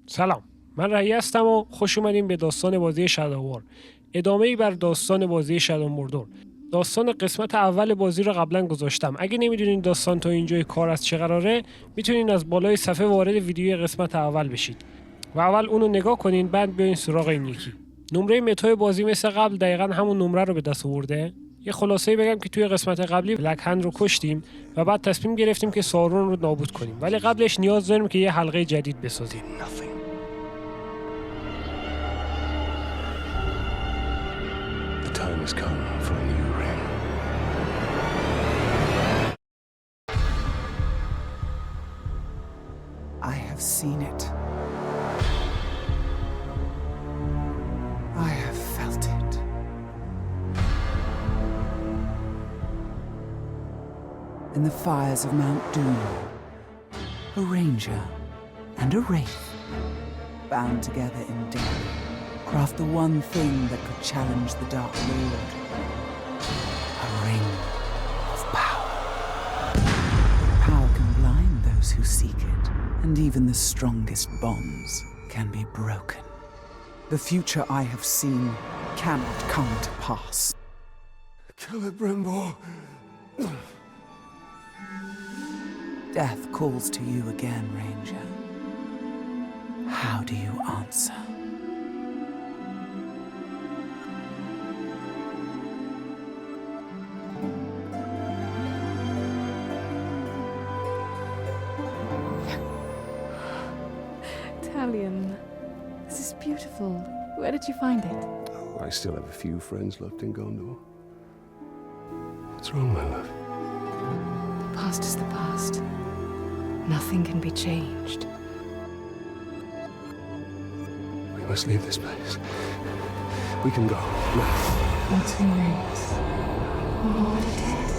سلام، من رهی هستم و خوش اومدیم به داستان بازی شادوار. ادامه‌ای بر داستان بازی شادو موردور. داستان قسمت اول بازی رو قبلا گذاشتم. اگه نمیدونین داستان تا اینجای کار از چه قراره، میتونین از بالای صفحه وارد ویدیوی قسمت اول بشید و اول اونو نگاه کنین، بعد بیاین سراغ این یکی. نمره متای بازی مثل قبل دقیقاً همون نمره رو به دست آورده. یه خلاصه‌ای بگم که توی قسمت قبلی بلک هند رو کشتیم و بعد تصمیم گرفتیم که سارون رو نابود کنیم، ولی قبلش نیاز داریم که یه حلقه جدید بسازیم. Time has come for a new ring. I have seen it. I have felt it. In the fires of Mount Doom, a ranger and a wraith, bound together in death, craft the one thing that could challenge the Dark Lord. A ring of power. Power can blind those who seek it, and even the strongest bonds can be broken. The future I have seen cannot come to pass. Kill it, Berimbor. Death calls to you again, Ranger. How do you answer? Talion, this is beautiful. Where did you find it? Oh, I still have a few friends left in Gondor. What's wrong, my love? The past is the past. Nothing can be changed. We must leave this place. We can go now. What's remains? What it is.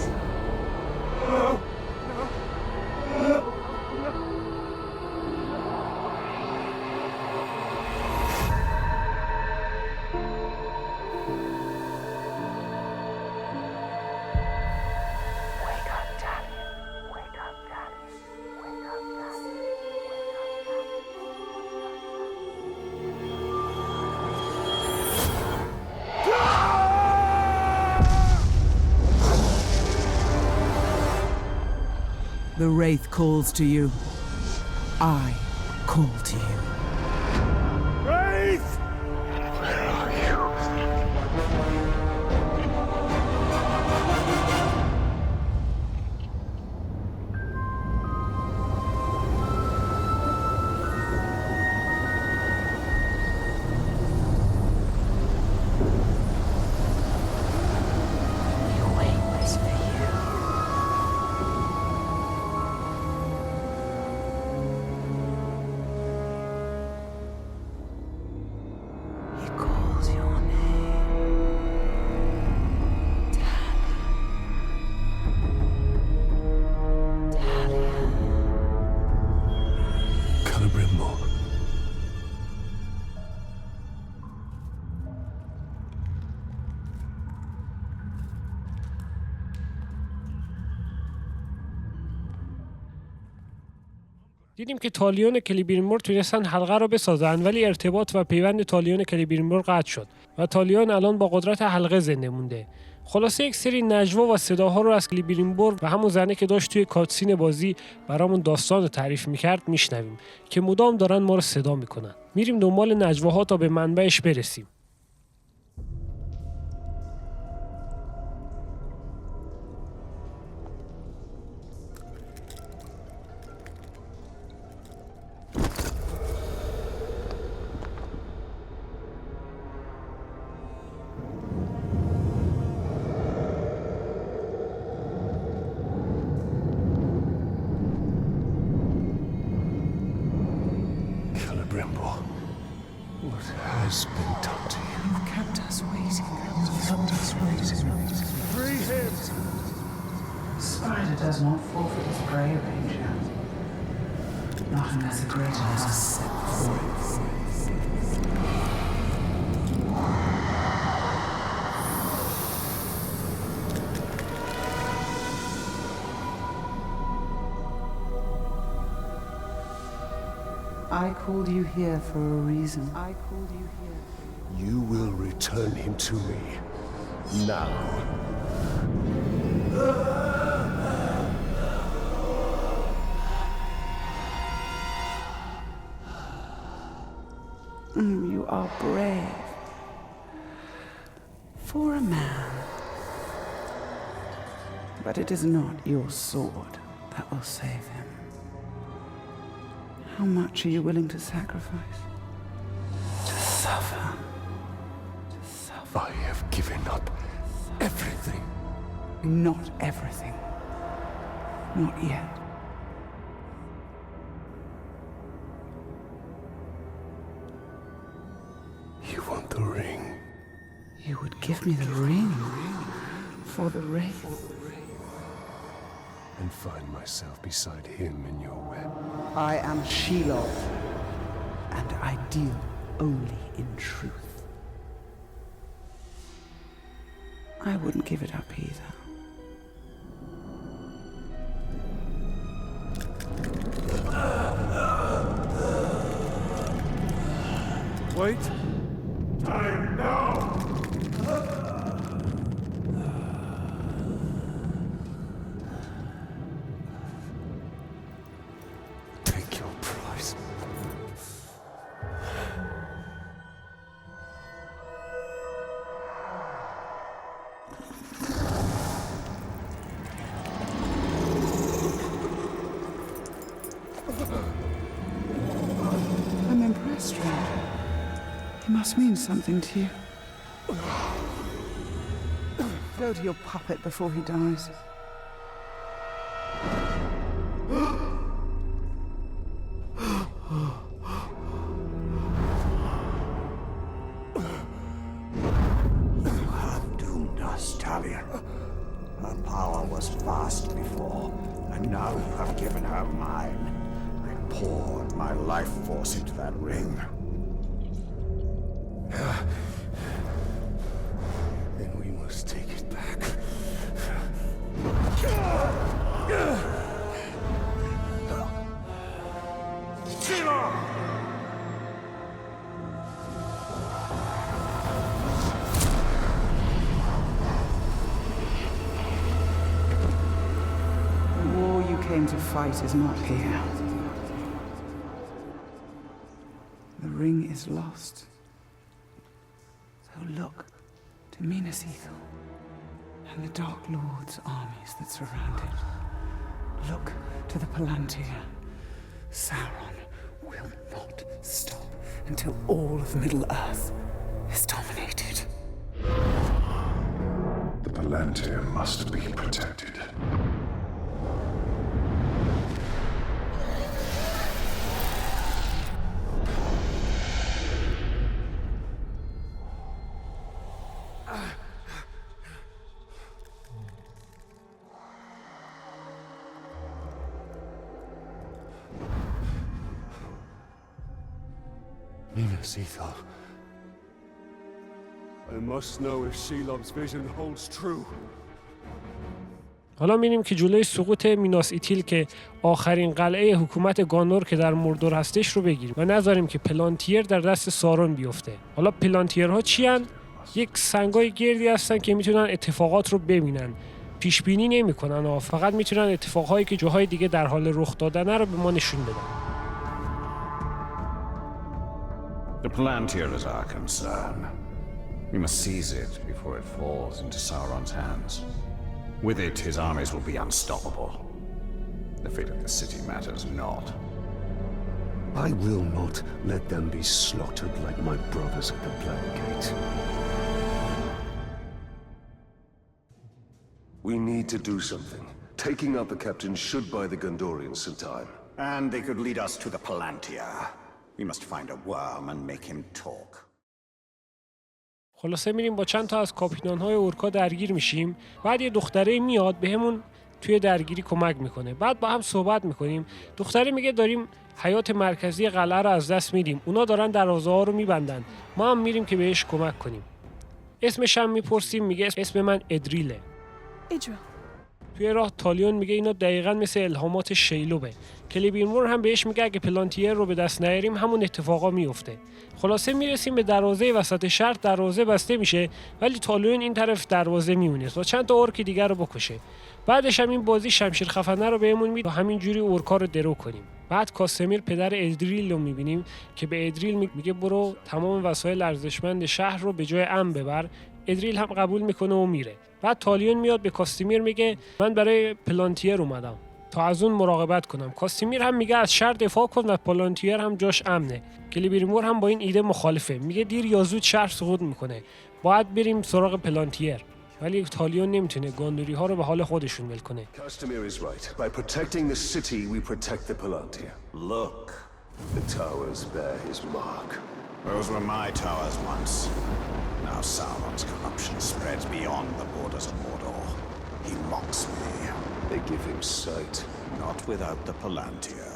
The Wraith calls to you. I call to you. Wraith! Where are you? دیدیم که تالیون بریمبور تونستن حلقه رو بسازن، ولی ارتباط و پیوند تالیون بریمبور قطع شد و تالیون الان با قدرت حلقه زنده مونده. خلاصه یک سری نجوا و صداها رو از بریمبور و همون زنه که داشت توی کاتسین بازی برامون داستان رو تعریف میکرد میشنویم که مدام دارن ما رو صدا میکنن. میریم دنبال نجواها تا به منبعش برسیم. What has been done to you? You've kept us waiting. Free him! Spider does not forfeit his prey, Ranger. Not unless a greater has set forth. I called you here for a reason. You will return him to me. Now. You are brave. For a man. But it is not your sword that will save him. How much are you willing to sacrifice? To suffer. I have given up everything. Not everything. Not yet. You want the ring? You would give me the ring for the wraith. And find myself beside him in your web. I am Sheilob, and I deal only in truth. I wouldn't give it up either. Wait. Time now! Take your prize. I'm impressed, stranger. He must mean something to you. Go to your puppet before he dies. You have doomed us, Talion. Her power was vast before, and now you have given her mine. I poured my life force into that ring. Then we must take it back. Sheilob! The war you came to fight is not here. The ring is lost. So look to Minas Ithil and the Dark Lord's armies that surround it. Look to the Palantir. Sauron will not stop until all of Middle-earth is dominated. The Palantir must be protected. Minas Ithil. I must know if Shelob's vision holds true. حالا می‌بینیم که جلوی سقوط میناس ایتیل که آخرین قلعه حکومت گانور که در موردور هستش رو بگیریم و نذاریم که پلانتیر در دست سارون بیفته. حالا پلانتیرها چی هن؟ یک سنگای گردی هستن که میتونن اتفاقات رو ببینن. پیش بینی نمی‌کنن، فقط میتونن اتفاقایی که جاهای دیگه در حال رخ دادن رو به ما نشون بدن. The Palantir is our concern. We must seize it before it falls into Sauron's hands. With it, his armies will be unstoppable. The fate of the city matters not. I will not let them be slaughtered like my brothers at the Black Gate. We need to do something. Taking out the captain should buy the Gondorians some time. And they could lead us to the Palantir. We must find a worm and make him talk. خلاصه میریم با چند تا از کاپیتان‌های اورکا درگیر میشیم. بعد یه دختره میاد بهمون توی درگیری کمک میکنه. بعد با هم صحبت میکنیم. دختره میگه داریم حیات مرکزی قلعه رو از دست میدیم. اونا دارن دروازه‌ها رو میبندن. ما هم میریم که بهش کمک کنیم. اسمش هم میپرسیم، میگه اسم من ادریله. Idril. توی راه تالیون میگه اینا دقیقاً مثل الهامات شیلابه. بریمبور هم بهش میگه اگه پلانتیر رو به دست نیاریم همون اتفاقا میفته. خلاصه میرسیم به دروازه وسط شهر. دروازه بسته میشه ولی تالیون این طرف دروازه میمونه تا چند تا اورک دیگر رو بکشه. بعدش هم این بازی شمشیر خفنه رو بهمون میده تا همینجوری اورکا رو درو کنیم. بعد کاستمیر پدر ادریل رو میبینیم که به ادریل میگه برو تمام وسایل ارزشمند شهر رو به جای امن ببر. ادریل هم قبول میکنه و میره. بعد تالیون میاد به کاستمیر میگه من برای پلانتیر اومدم تا از اون مراقبت کنم. کاستمیر هم میگه از شهر دفاع کن و پلانتیر هم جاش امنه. بریمبور هم با این ایده مخالفه. میگه دیر یا زود شهر سقوط میکنه. باید بریم سراغ پلانتیر. ولی تالیون نمیتونه گاندوری ها رو به حال خودشون ول کنه. Castamir is right. By protecting the city, we protect the Palantir. Look, the towers bear his mark. Those were my towers once. Now Sauron's corruption spreads beyond the borders of Mordor. He mocks me. They give him sight. Not without the Palantir.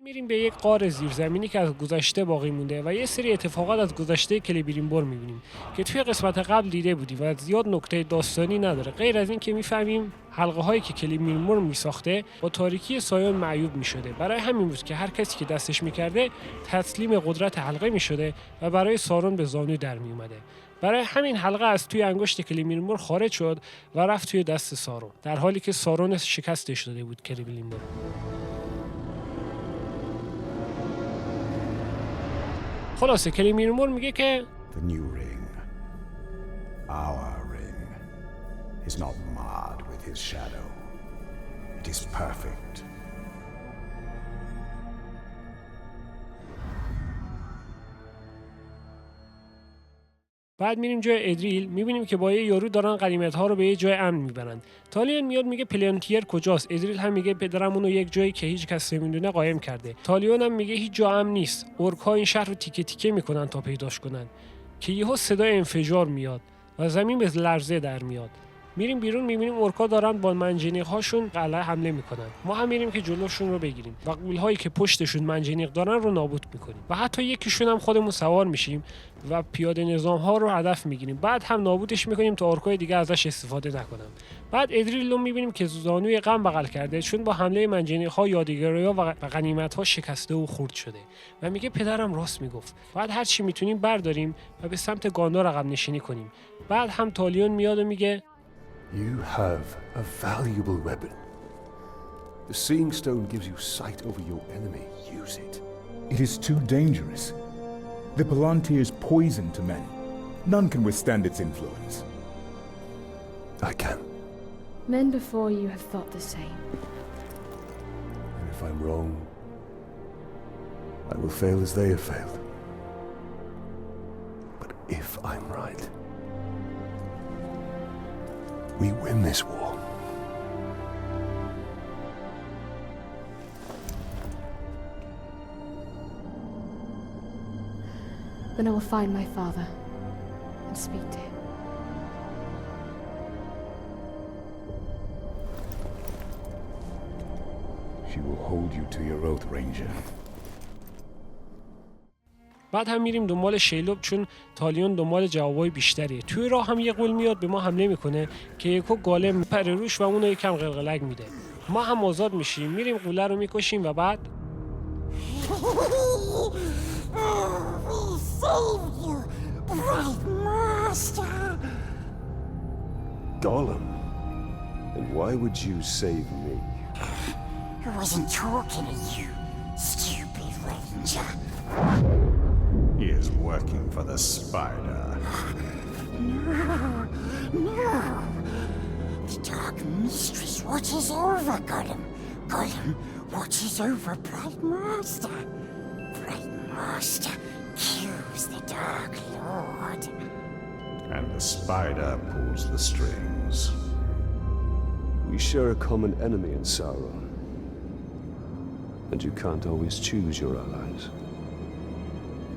میریم به یک غار زیرزمینی که از گذشته باقی مونده و یه سری اتفاقات از گذشته بریمبور میبینیم که توی قسمت قبل دیده بودیم و زیاد نکته داستانی نداره، غیر از این که میفهمیم حلقه هایی که بریمبور میساخته با تاریکی سایون معیوب میشده. برای همین بود که هر کسی که دستش میکرده تسلیم قدرت حلقه میشده و برای سارون به زانو در میومده. برای همین حلقه از توی انگشت بریمبور خارج شد و رفت توی دست سارون، در حالی که سارون شکستش داده بود بریمبور. خلاصه بریمبور میگه که The new ring, our ring, is not marred with his shadow. It is perfect. بعد میریم جای ادریل، میبینیم که با یه یارو دارن غنیمت ها رو به یه جای امن میبرن. تالیون میاد میگه پلانتیر کجاست؟ ادریل هم میگه پدرم اونو یک جایی که هیچ کس نمیدونه قایم کرده. تالیون هم میگه هیچ جا امن نیست. اورک‌ها این شهر رو تیکه تیکه میکنن تا پیداش کنن. که یهو صدای انفجار میاد و زمین به لرزه در میاد. میریم بیرون میبینیم اورکا دارن با منجنیق هاشون قلعه حمله میکنن. ما هم میریم که جلوشون رو بگیریم و غول‌هایی که پشتشون منجنیق دارن رو نابود میکنیم و حتی یکیشون هم خودمون سوار میشیم و پیاده نظام ها رو هدف میگیریم. بعد هم نابودش میکنیم تا اورکای دیگه ازش استفاده نکنن. بعد ادریل رو میبینیم که زانوی غم بغل کرده چون با حمله منجنیق ها یادگاری‌ها و غنیمت ها شکسته و خرد شده و میگه پدرم راست میگفت. بعد هر چی میتونیم برداریم و به سمت گاندار عقب نشینی کنیم. بعد هم تالیون میاد و میگه You have a valuable weapon. The Seeing Stone gives you sight over your enemy. Use it. It is too dangerous. The Palantir is poison to men. None can withstand its influence. I can. Men before you have thought the same. And if I'm wrong, I will fail as they have failed. But if I'm right, we win this war. Then I will find my father and speak to him. She will hold you to your oath, Ranger. بعد هم میریم دنبال شیلاب چون تالیون دنبال جوابای بیشتریه. توی راه هم یه غول میاد به ما حمله میکنه که یکو گالم میپره روش و اونو یکم قلقلک میده. ما هم آزاد میشیم، میریم غوله رو میکشیم و بعد Gollum? And why would you save me? I wasn't talking to you, stupid ranger. He is working for the spider. No. The Dark Mistress watches over Gollum. Gollum watches over Bright Master. Bright Master kills the Dark Lord. And the spider pulls the strings. We share a common enemy in Sauron. And you can't always choose your allies.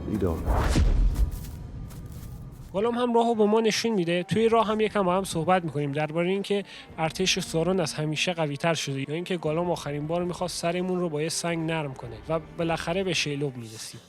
Lead on. گالم هم راهو به ما نشون میده. توی راه هم یکم با هم صحبت میکنیم درباره اینکه ارتش سارون از همیشه قوی‌تر شده یا اینکه گالم آخرین بار میخواست سرمون رو با یه سنگ نرم کنه و بالاخره به شیلاب میرسیم.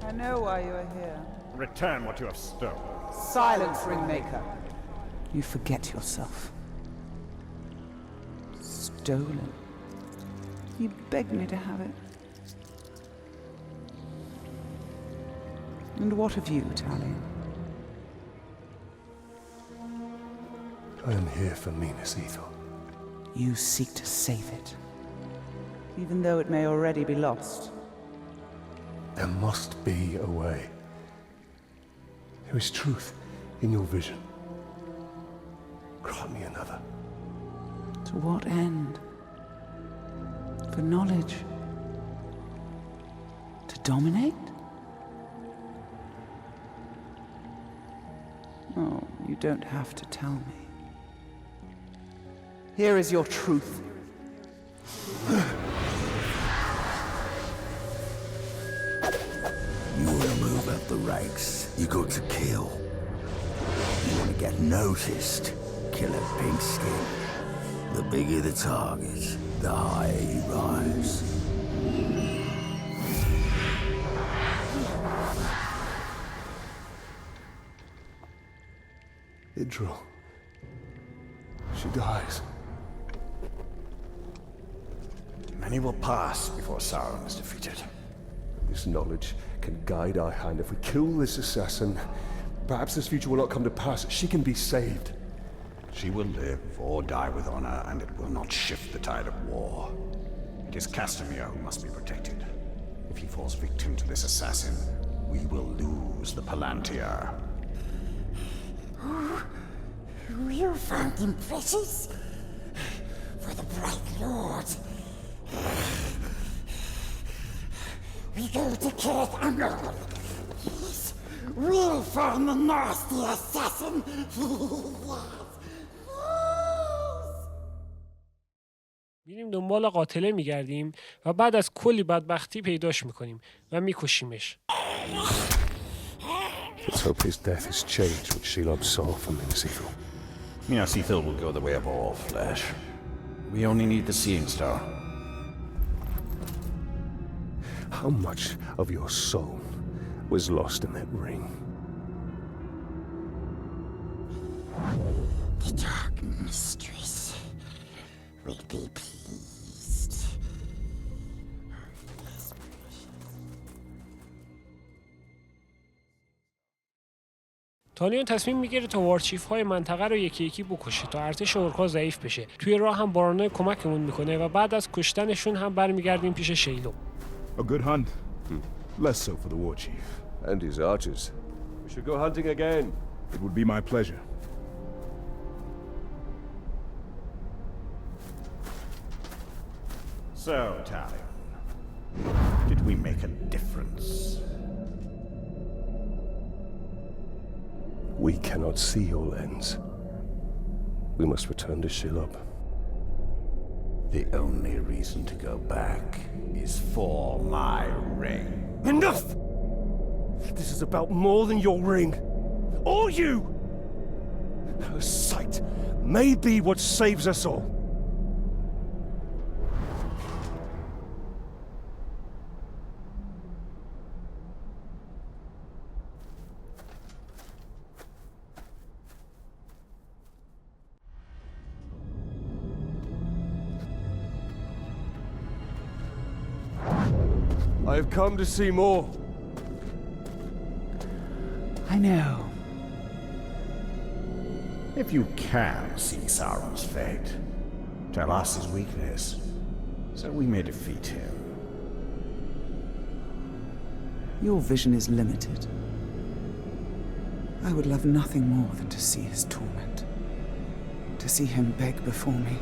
I know why you are here. Return what you have stolen. Silence, Ringmaker. You forget yourself. Stolen. He begged me to have it. And what of you, Talion? I am here for Minas Ethel. You seek to save it, even though it may already be lost. There must be a way. There is truth in your vision. Grant me another. To what end? For knowledge? To dominate? Oh, you don't have to tell me. Here is your truth. You want to move up the ranks, you got to kill. You want to get noticed, kill a pink skin. The bigger the target, the higher you rise. Idril. She dies. Many will pass before Sauron is defeated. This knowledge can guide our hand. If we kill this assassin, perhaps this future will not come to pass. She can be saved. She will live or die with honor, and it will not shift the tide of war. It is Castamere who must be protected. If he falls victim to this assassin, we will lose the Palantir. You found him precious? For the Bright Lord. We go to Kirit Amrod. Yes, we'll find the nasty assassin. میریم دنبال قاتله میگردیم و بعد از کلی بدبختی پیداش میکنیم و میکشیمش. Let's hope his death has changed what Sheilab saw from Minas Ethel. Minas Ethel will go the way of all flesh. We only need the Seeing Star. How much of your soul was lost in that ring? The Dark Mistress will be pleased. تالیون تصمیم میگیره تا وارچیف های منطقه رو یکی یکی بکشه تا ارتش اورکا ضعیف بشه. توی راه هم بارانای کمکمون میکنه و بعد از کشتنشون هم برمیگردیم پیش شیلاب. A good hunt. Less so for the war chief. And his archers. We should go hunting again. It would be my pleasure. So, Talion, did we make a difference? We cannot see your lens. We must return to Sheilab. The only reason to go back is for my ring. Enough! This is about more than your ring. Or you! Her sight may be what saves us all. I have come to see more. I know. If you can see Sauron's fate, tell us his weakness, so we may defeat him. Your vision is limited. I would love nothing more than to see his torment. To see him beg before me.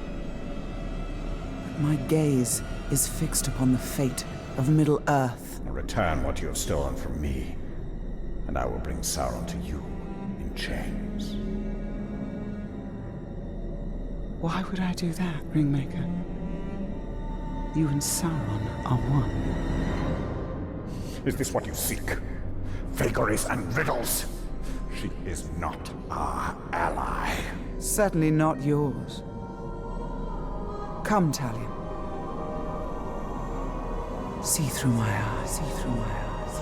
But my gaze is fixed upon the fate of Middle-earth. Return what you have stolen from me, and I will bring Sauron to you in chains. Why would I do that, Ringmaker? You and Sauron are one. Is this what you seek? Vagaries and riddles? She is not our ally. Certainly not yours. Come, Talion. See through my eyes. See through my eyes.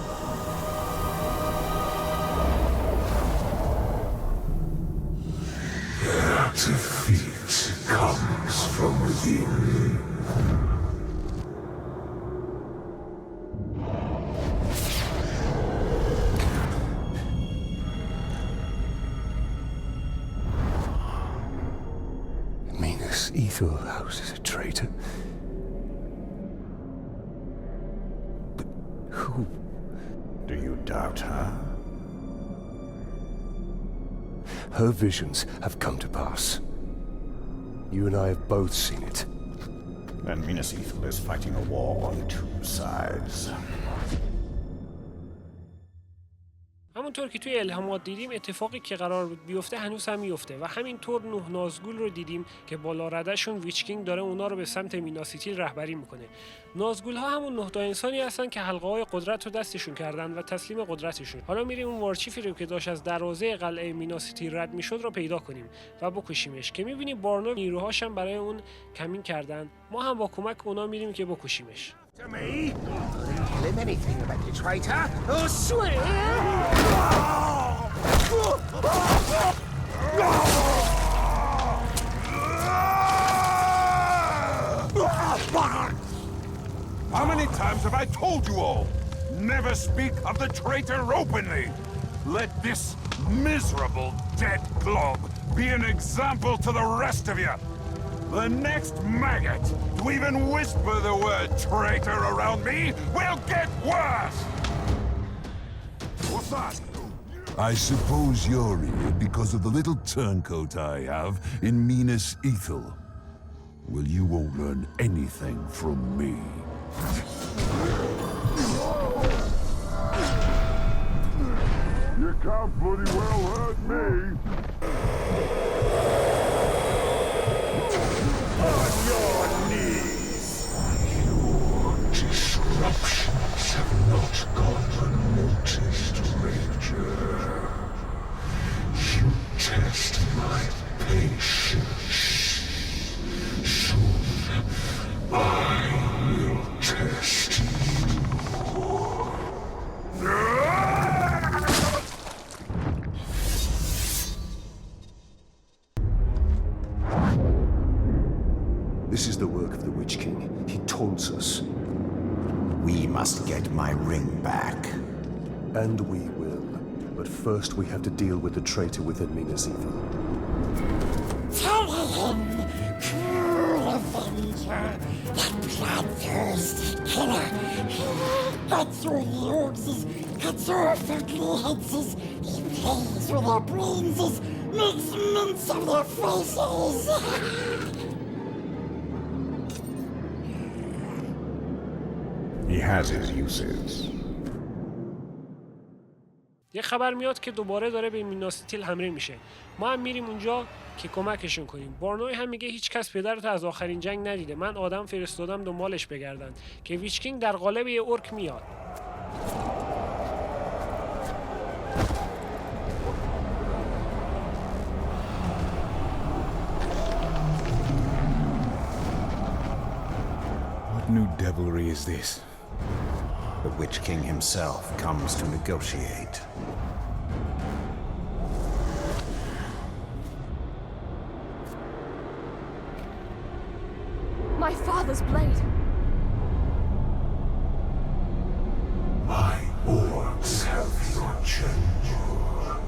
Ethel houses a traitor. But who? Do you doubt her? Her visions have come to pass. You and I have both seen it. And Minas Ethel is fighting a war on two sides. همونطور که توی الهامات دیدیم اتفاقی که قرار بود بیفته هنوز هم میفته و همینطور 9 نازگول رو دیدیم که بالا ردشون ویچ کینگ داره اونا رو به سمت میناسیتیل رهبری میکنه. نازگول ها همون 9 تا انسانی هستن که حلقه های قدرت رو دستشون کردن و تسلیم قدرتشون. حالا میریم اون وارچیفی رو که داشت از دروازه قلعه میناسیتیل رد میشد رو پیدا کنیم و بکشیمش که میبینیم بارنا نیروهاش هم برای اون کمین کردن. ما هم با کمک اونا میریم که بکشیمش. To me? I didn't tell him anything about you, traitor. Oh, swear! How many times have I told you all? Never speak of the traitor openly. Let this miserable dead glob be an example to the rest of you. The next maggot to even whisper the word traitor around me will get worse! What's that? I suppose you're here because of the little turncoat I have in Minas Ethel. Well, you won't learn anything from me. You can't bloody well hurt me! On your knees! Your disruptions have not gone unnoticed, Ranger. You test my patience. Soon, I will test you. This is the work of the Witch King. He taunts us. We must get my ring back. And we will. But first we have to deal with the traitor within Minas Ethel. Talion, cruel avenger, that bloodthirsty killer. Cuts your ears, cuts off ugly heads, he plays with their brains, makes mince of their faces. He has his uses. یه خبر میاد که دوباره داره به میناسیتیل حمله میشه. ما هم میریم اونجا که کمکشون کنیم. بارنوی هم میگه هیچ کس پدرت از آخرین جنگ ندیده. من آدم فرستادم دنبالش بگردن که ویچ کینگ در قالب یه اورک میاد. What new devilry is this? The Witch King himself comes to negotiate. My father's blade! My orcs have your general.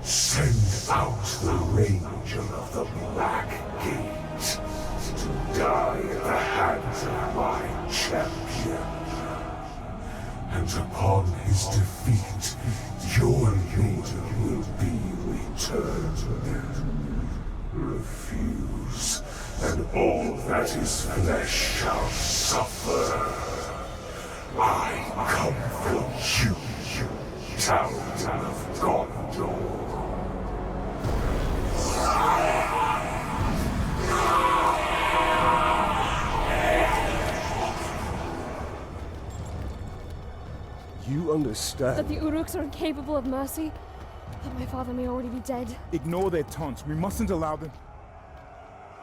Send out the Ranger of the Black Gate to die at the hands of my champion. And upon his defeat, your leader will be returned. Refuse, and all that is flesh shall suffer. I come for you, town of Gondor. You understand? That the Uruks are incapable of mercy? That my father may already be dead? Ignore their taunts. We mustn't allow them.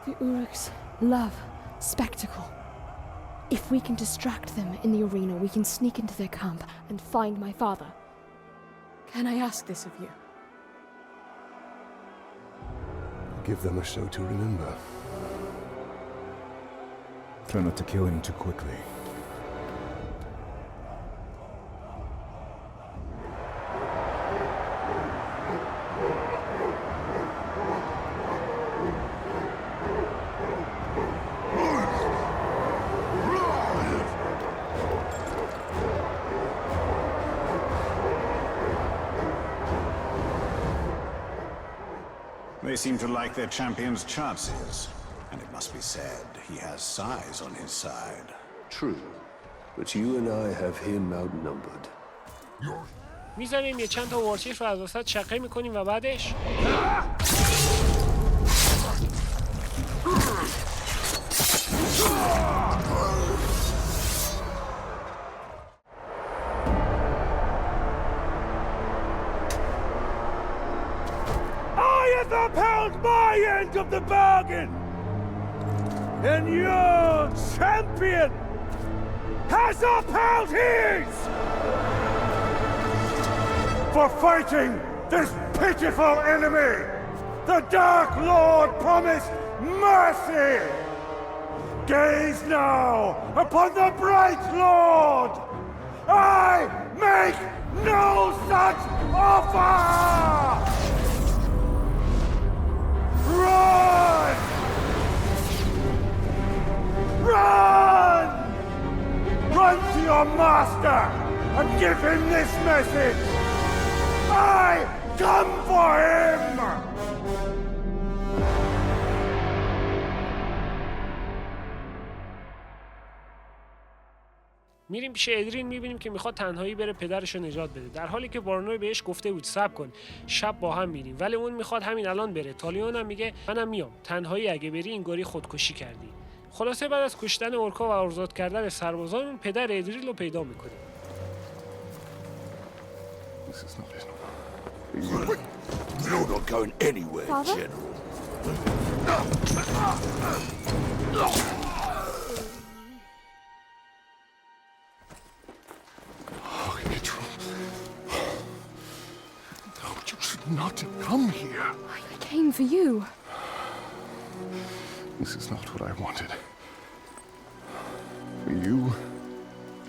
The Uruks love spectacle. If we can distract them in the arena, we can sneak into their camp and find my father. Can I ask this of you? Give them a show to remember. Try not to kill him too quickly. They seem to like their champion's chances. And it must be said, he has size on his side. True, but you and I have him outnumbered. میزنیم یه چند تا وارچیف رو از وسط شقه میکنیم و بعدش I have upheld my end of the bargain! And your champion has upheld his! For fighting this pitiful enemy, the Dark Lord promised mercy! Gaze now upon the Bright Lord! I make no such offer! Run! Run! Run to your master and give him this message! I come for him! میریم پیش ادرین، میبینیم که میخواد تنهایی بره پدرش رو نجات بده، در حالی که بارونوی بهش گفته بود صبر کن شب با هم میریم، ولی اون میخواد همین الان بره. تالیون هم میگه منم میام، تنهایی اگه بری اینگاری خودکشی کردی. خلاصه بعد از کشتن اورکا و آزاد کردن سربازان، پدر ادریل رو پیدا میکنه. You're not going anywhere, General. You should not have come here. I came for you. This is not what I wanted. For you,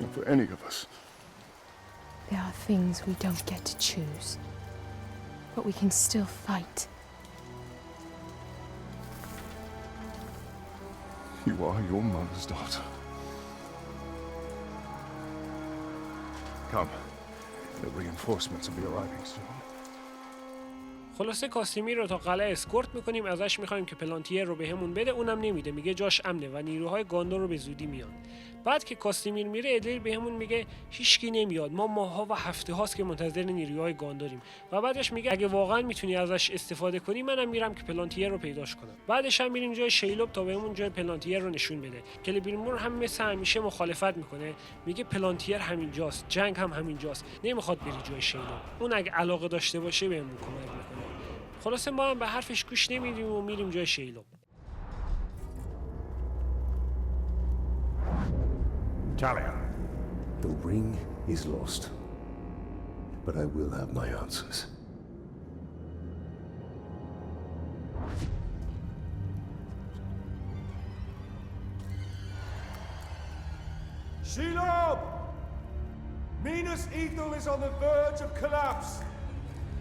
or for any of us. There are things we don't get to choose, but we can still fight. You are your mother's daughter. Come. The reinforcements will be arriving soon. خلاصه کاسیمیر رو تا قلعه اسکورت میکنیم، ازش میخوایم که پلانتیر رو بهمون بده، اونم نمیده، میگه جاش امنه و نیروهای گاندور رو به زودی میان. بعد که کاسیمیر میره، ادریل بهمون میگه هیچکی نمیاد، ما ماها و هفته هاست که منتظر نیروهای گاندوریم و بعدش میگه اگه واقعا میتونی ازش استفاده کنی منم میرم که پلانتیر رو پیداش کنم. بعدش هم میریم جای شیلاب تا بهمون جای پلانتیر رو نشون بده که بریمبور هم مثل همیشه مخالفت میکنه، میگه پلانتیر همینجاست، جنگ هم همینجاست، نمیخواد بری جای شیلاب، اون اگه علاقه داشته باشه بهمون کمک میکنه. خلاصه ما هم به حرفش گوش نمیدیم و میریم جای شیلاب. Talion. The ring is lost, but I will have my answers. Shilab! Minas Ethel is on the verge of collapse.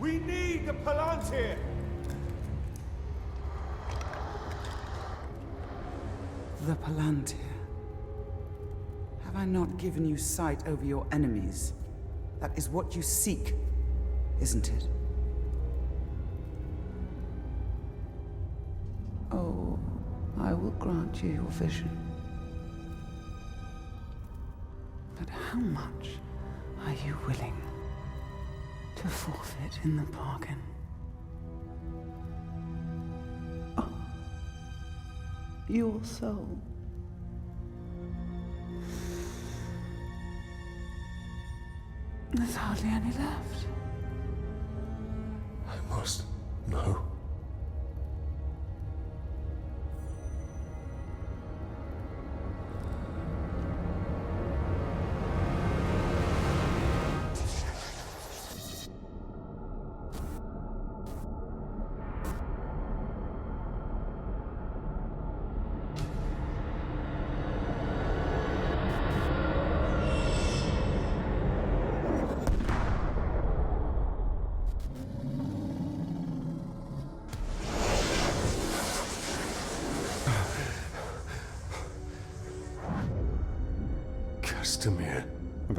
We need the Palantir. The Palantir. Have I not given you sight over your enemies? That is what you seek, isn't it? Oh, I will grant you your vision. But how much are you willing to forfeit in the bargain? Oh, your soul. There's hardly any left. I must know.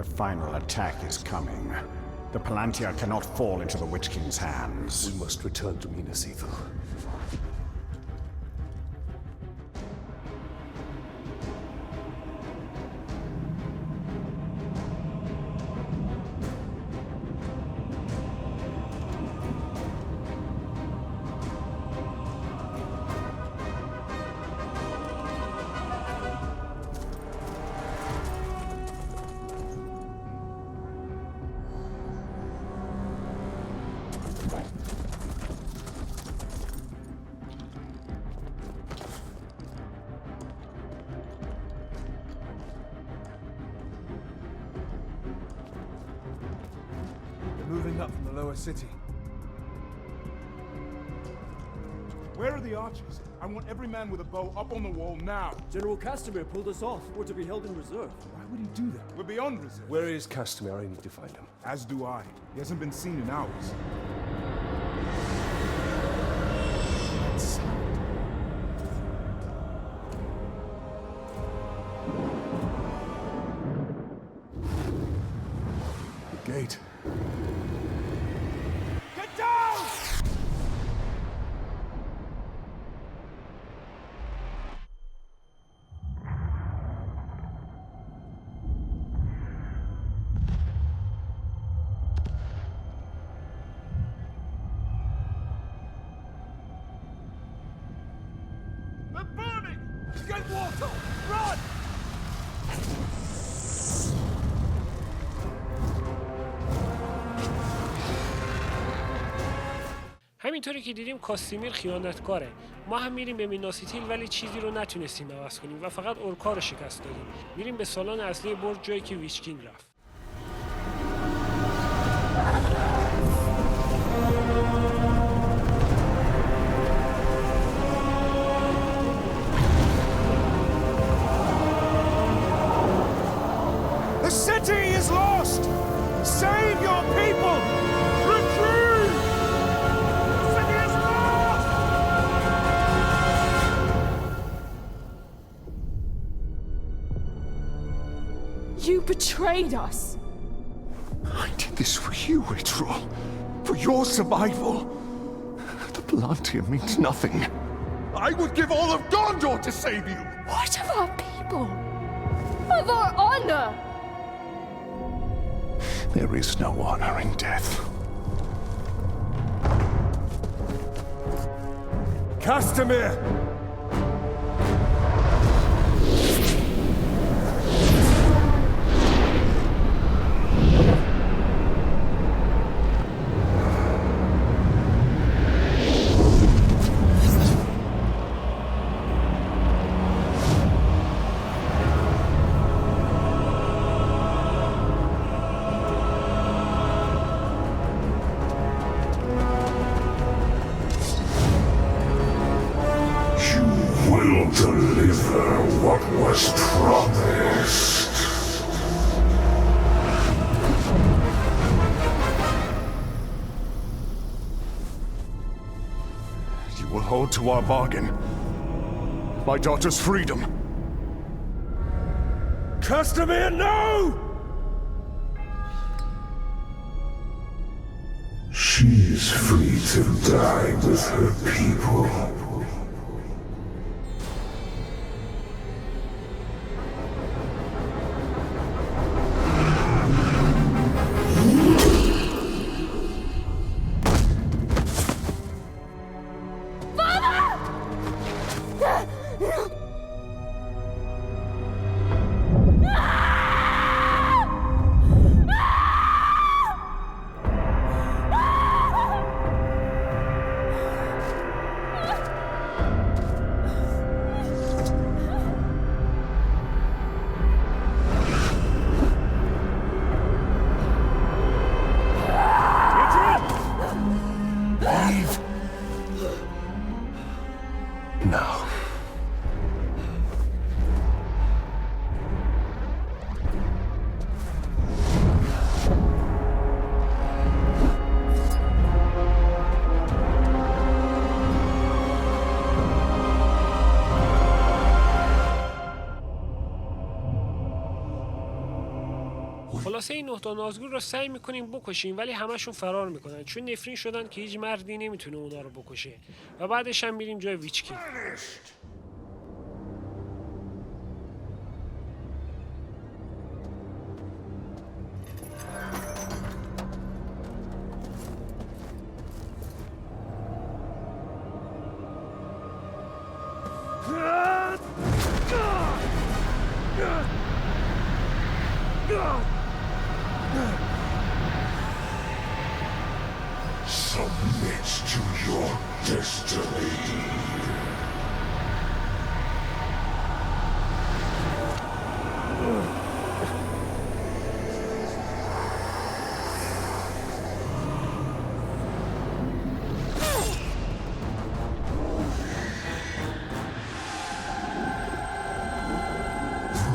The final attack is coming. The Palantir cannot fall into the Witch King's hands. We must return to Minas Ithil. Moving up from the lower city. Where are the archers? I want every man with a bow up on the wall now. General Castamere pulled us off. We're to be held in reserve. Why would he do that? We're beyond reserve. Where is Castamere? I need to find him. As do I. He hasn't been seen in hours. The gate. Get down! They're burning! Get water! Run! همینطوری که دیدیم کاستیمیر خیانتکاره. ما هم میریم به میناسیتیل ولی چیزی رو نتونستیم عوض کنیم و فقط اورکا رو شکست دادیم. میریم به سالن اصلی برج جایی که ویچ کینگ رفت. The city is lost! Save your people! Retreat! The city is lost! You betrayed us! I did this for you, Itrol. For your survival. The Palantir means nothing. I would give all of Gondor to save you! What of our people? Of our honor? There is no honor in death. Castamere! Deliver what was promised. You will hold to our bargain. My daughter's freedom. Castamere, no! She is free to die with her people. خلاصه این 9 تا نازگول رو سعی میکنیم بکشیم ولی همشون فرار میکنن چون نفرین شدن که هیچ مردی نمیتونه اونا رو بکشه و بعدش هم میریم جای ویچکی. Submit to your destiny.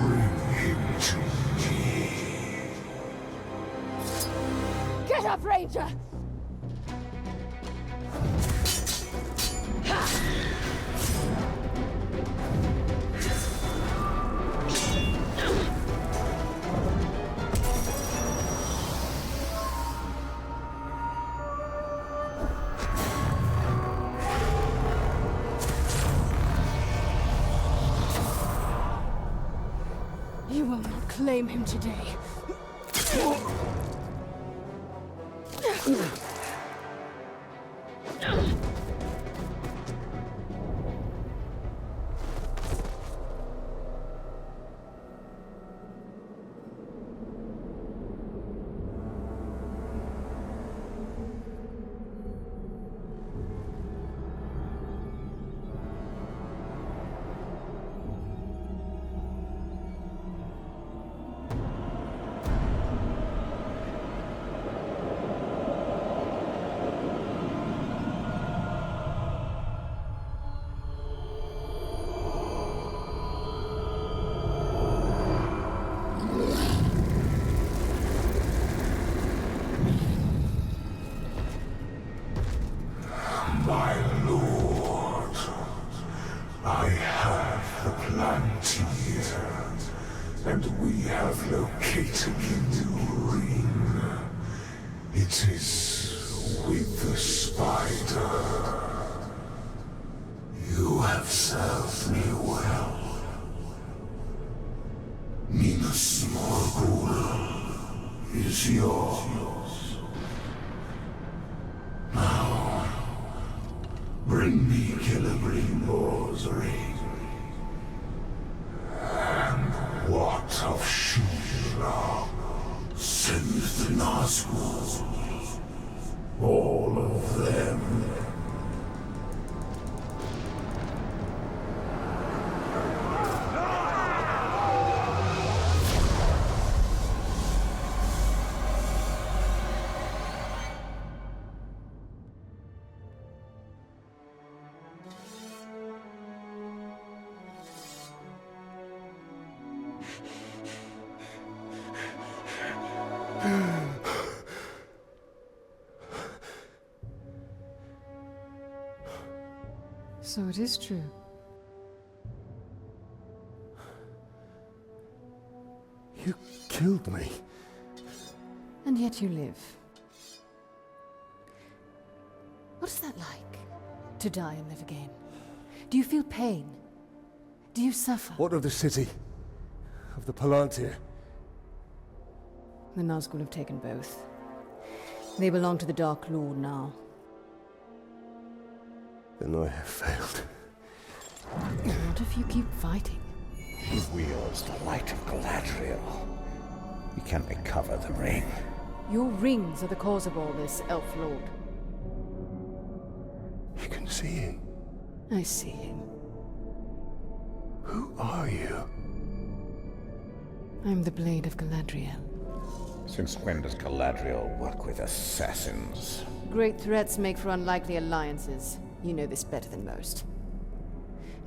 Bring him to me. Get up, Ranger! You will not claim him today. My lord, I have the plant here, and we have located the new ring. It is with the spider. You have served me well. Minas Morgul is yours. Now, bring me Brimbor's ring. And what of Shilab? Send the Nozgul. All of them. So it is true. You killed me. And yet you live. What is that like? To die and live again? Do you feel pain? Do you suffer? What of the city? Of the Palantir? The Nozgul have taken both. They belong to the Dark Lord now. Then I have failed. What if you keep fighting? He wields the light of Galadriel. We can recover the ring. Your rings are the cause of all this, Elf Lord. You can see him. I see him. Who are you? I'm the Blade of Galadriel. Since when does Galadriel work with assassins? Great threats make for unlikely alliances. You know this better than most.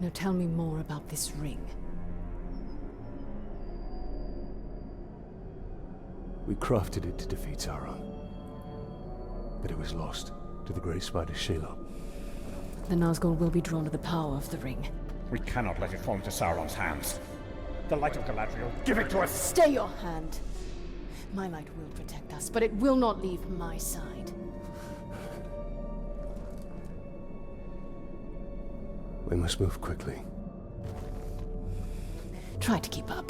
Now tell me more about this ring. We crafted it to defeat Sauron. But it was lost to the Grey Spider Shelob. The Nazgul will be drawn to the power of the ring. We cannot let it fall into Sauron's hands. The light of Galadriel, give it to us! Stay your hand! My light will protect us, but it will not leave my side. We must move quickly. Try to keep up.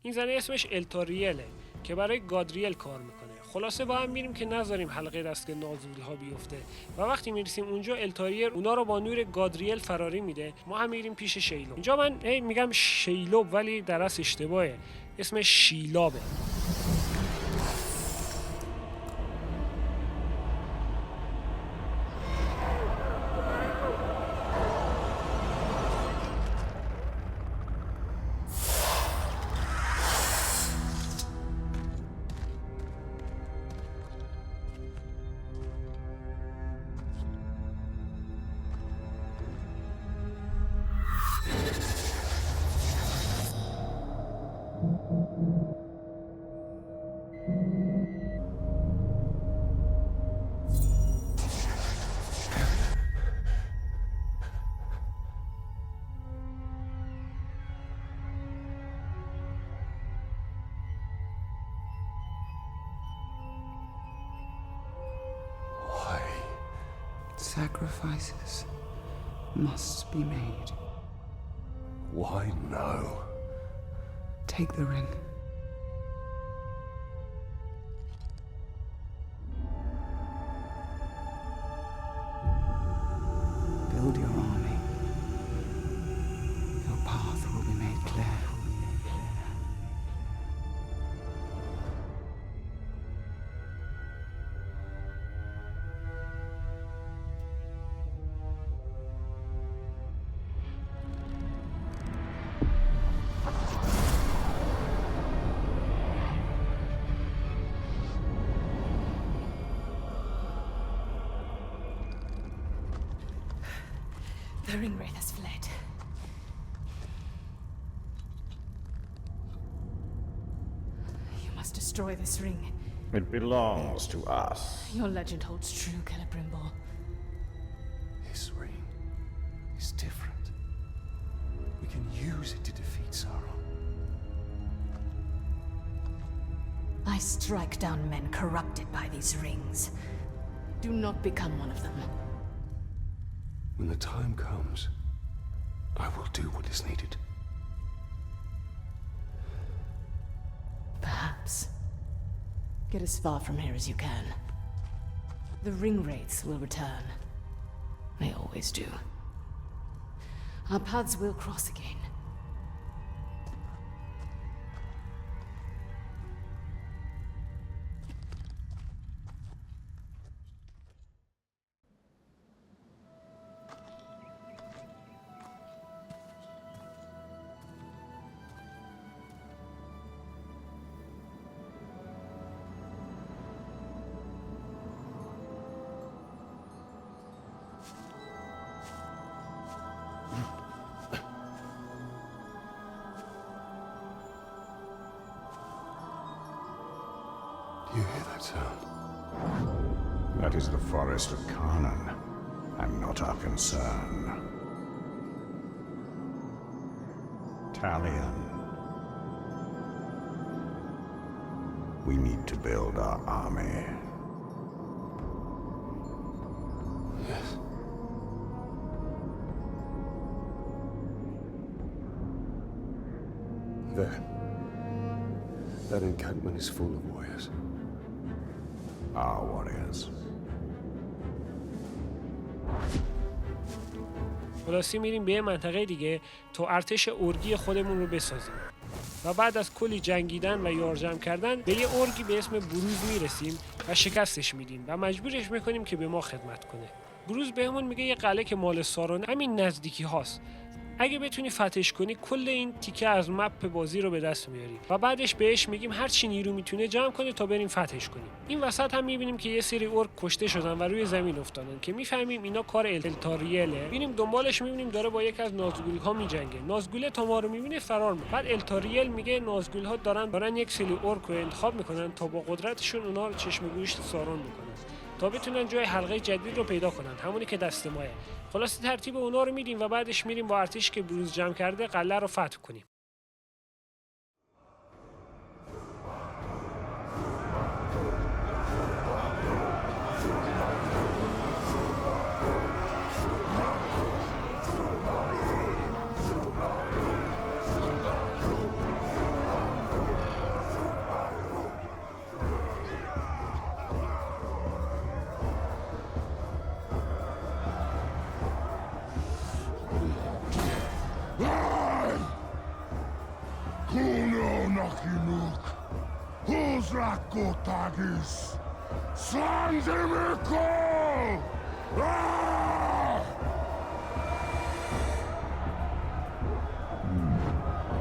این زنه اسمش التاریله که برای گادریل کار میکنه. خلاصه با هم میریم که نذاریم حلقه دست نازگول ها بیفته و وقتی میرسیم اونجا التاریل اونا رو با نور گادریل فراری میده. ما هم میریم پیش شیلاب. اینجا من میگم شیلاب ولی در اصل اشتباهه، اسمش شیلابه. Sacrifices must be made. Why now? Take the ring. Build your army. Your path will be made clear. The ringwraith has fled. You must destroy this ring. It belongs to us. Your legend holds true, Berimbor. This ring is different. We can use it to defeat Sauron. I strike down men corrupted by these rings. Do not become one of them. When the time comes, I will do what is needed. Perhaps. Get as far from here as you can. The ringwraiths will return. They always do. Our paths will cross again. Do you hear that sound? That is the forest of Canaan, and not our concern. Talion. We need to build our army. Yes. There. That encampment is full of warriors. Our warriors. خلاصی میریم به یه منطقه دیگه تا ارتش ارگی خودمون رو بسازیم و بعد از کلی جنگیدن و یارجمع کردن به یه ارگی به اسم بروز میرسیم و شکستش میدیم و مجبورش میکنیم که به ما خدمت کنه. بروز بهمون میگه یه قلعه که مال سارون همین نزدیکی هاست. اگه بتونی فتحش کنی کل این تیکه از مپ بازی رو به دست میاری و بعدش بهش میگیم هر چی نیرو میتونه جمع کنه تا بریم فتحش کنیم. این وسط هم میبینیم که یه سری ارک کشته شدن و روی زمین افتادن که میفهمیم اینا کار التاریله. میریم دنبالش میبینیم داره با یکی از نازگول ها میجنگه. نازگول تا ما رو میبینه فرار میکنه. بعد التاریل میگه نازگول ها دارن یک سری ارک رو انتخاب میکنن تا با قدرتشون اونا رو چشم گوشت سارون میکنن. تا بتونن جای حلقه جدید رو پیدا کنن، همونی که دست ماه. خلاص ترتیب اونا رو میدیم و بعدش میریم با ارتش که بروز جمع کرده قلعه رو فتح کنیم.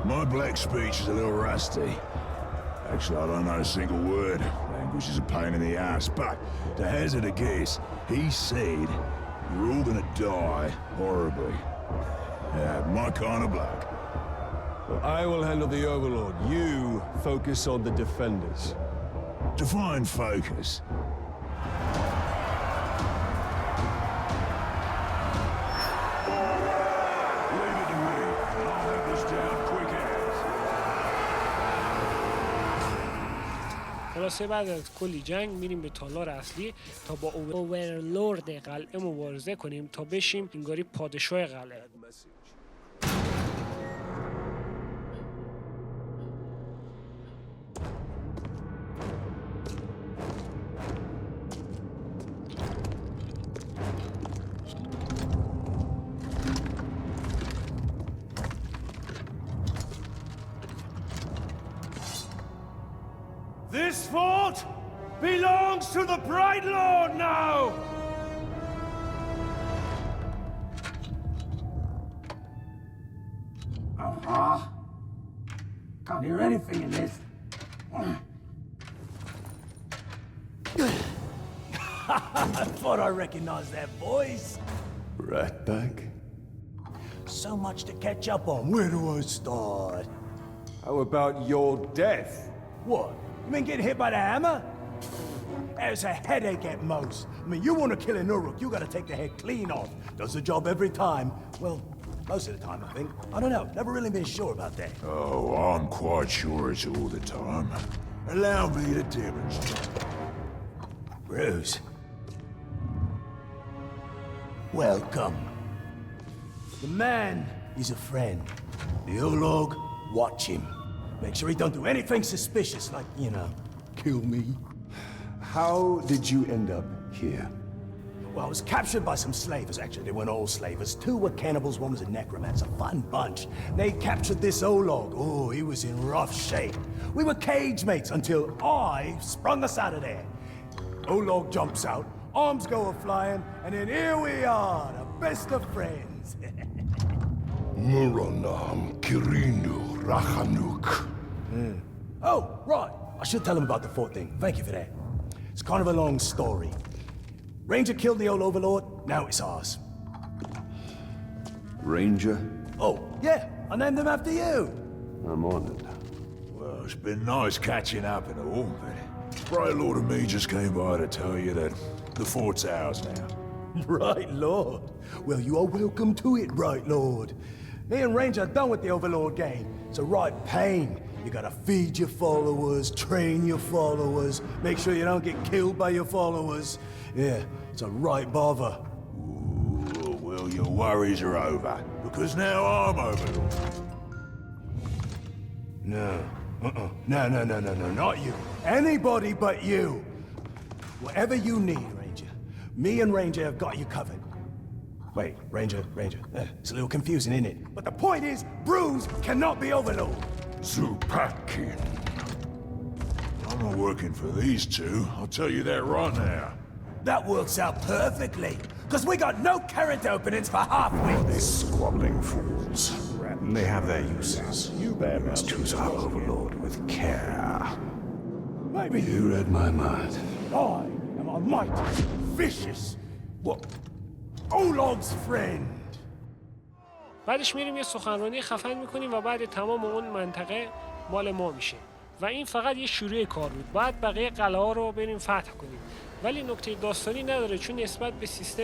My black speech is a little rusty. Actually, I don't know a single word. Language is a pain in the ass, but to hazard a guess, he said you're all gonna die horribly. Yeah, my kind of bloke. I will handle the Overlord. You focus on the defenders. Define focus. Leave it to me. I'll have this down quick as. خلاصه بعد از کلی جنگ میریم به تالار اصلی تا با اوورلورد قلعه مبارزه کنیم تا بشیم انگاری پادشاه قلعه. This fort belongs to the Bright Lord now! Can't hear anything in this. I thought I recognized that voice. Right back. So much to catch up on. Where do I start? How about your death? What? You mean getting hit by the hammer? There's a headache at most. I mean, you want to kill an Uruk, you gotta take the head clean off. Does the job every time. Well, most of the time, I think. I don't know. Never really been sure about that. Oh, I'm quite sure it's all the time. Allow me to demonstrate. Bruce. Welcome. The man is a friend. The Ulog, watch him. Make sure he don't do anything suspicious, like, you know, kill me. How did you end up here? Well, I was captured by some slavers, actually. They weren't all slavers. Two were cannibals, one was a necromancer. Fun bunch. They captured this Olog. Oh, he was in rough shape. We were cage mates until I sprung us out of there. Olog jumps out, arms go a-flying, and then here we are, the best of friends. Muronam Kirinu Rachanuk. Oh, right. I should tell him about the fort thing. Thank you for that. It's kind of a long story. Ranger killed the old overlord, now it's ours. Ranger? Oh, yeah, I named him after you. I'm honored. Well, it's been nice catching up and all, but Bright Lord and me just came by to tell you that the fort's ours now. Right, Lord. Well, you are welcome to it, Bright Lord. Me and Ranger are done with the Overlord game. It's a right pain. You gotta feed your followers, train your followers, make sure you don't get killed by your followers. Yeah, it's a right bother. Ooh, well, your worries are over, because now I'm Overlord. No. No, not you. Anybody but you. Whatever you need, Ranger. Me and Ranger have got you covered. Wait, Ranger. It's a little confusing, isn't it? But the point is, Bruce cannot be Overlord. Zupakin. I'm not working for these two, I'll tell you that right now. That works out perfectly, because we got no character openings for half-wits. These squabbling fools. They have their uses. You must choose our Overlord with care. Maybe You read my mind. I am a mighty, vicious, what? Olog's friend. بعدش میریم یه سخنرانی خفن میکنیم و بعد تمام اون منطقه مال ما میشه و این فقط یه شروع کار بود. بعد بقیه قلعه ها رو بریم فتح کنیم. ولی نکته داستانی نداره، چون نسبت به سیستم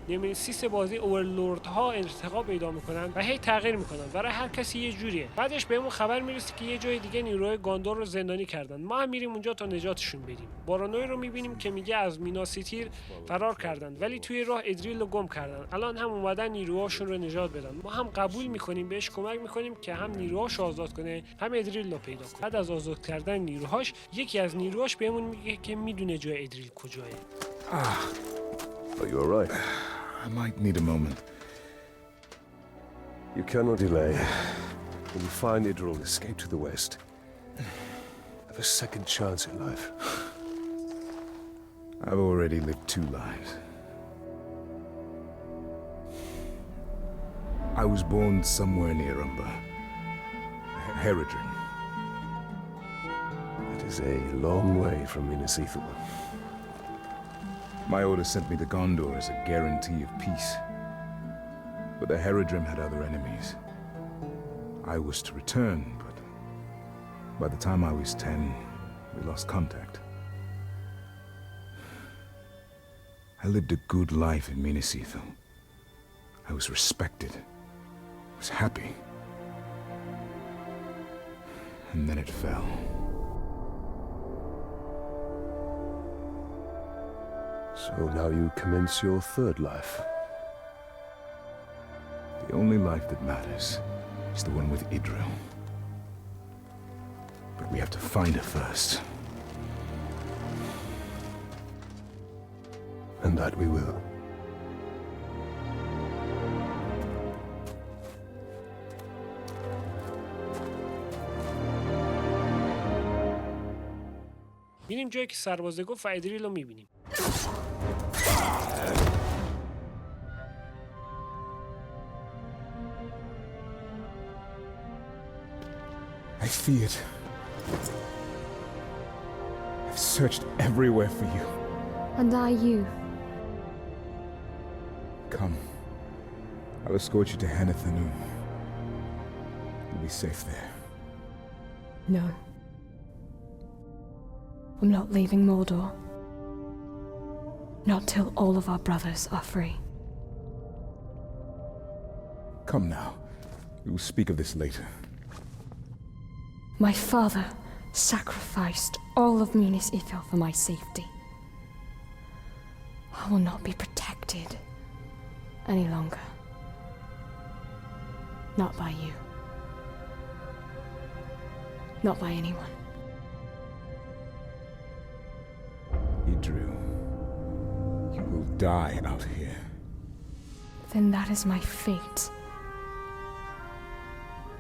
نمسیس بازی اورلوردها ارتقا پیدا میکنن و هی تغییر میکنن. برای هر کسی یه جوریه. بعدش بهمون خبر میرسه که یه جای دیگه نیروهای گاندور رو زندانی کردن. ما هم میریم اونجا تا نجاتشون بدیم. بارانوی رو میبینیم که میگه از میناسیتیر فرار کردن، ولی توی راه ادریل رو گم کردن. الان هم اومدن نیروهاشون رو نجات بدن. ما هم قبول میکنیم، بهش کمک میکنیم که هم نیروهاش آزاد کنه، هم ادریل رو پیدا کنه. بعد از آزاد کردن نیروهاش، یکی از نیروهاش بهمون میگه که میدونه جای ادریل کجاست. Are you all right? I might need a moment. You cannot delay. When you find Idril, escape to the west. Have a second chance in life. I've already lived 2 lives. I was born somewhere near Herodrin. It is a long way from Minas Ithil. My order sent me to Gondor as a guarantee of peace. But the Herodrim had other enemies. I was to return, but by the time I was 10, we lost contact. I lived a good life in Minas Ithil. I was respected. I was happy. And then it fell. So now you commence your third life. The only life that matters is the one with Idril. But we have to find her first. And that we will. میریم جایی که سربازه گفت و ادریل رو میبینیم. I feared. I've searched everywhere for you. And I you. Come. I'll escort you to Hanethanu. You'll be safe there. No. I'm not leaving Mordor. Not till all of our brothers are free. Come now. We will speak of this later. My father sacrificed all of Minas Ithil for my safety. I will not be protected any longer. Not by you. Not by anyone. Idril, you will die out here. Then that is my fate.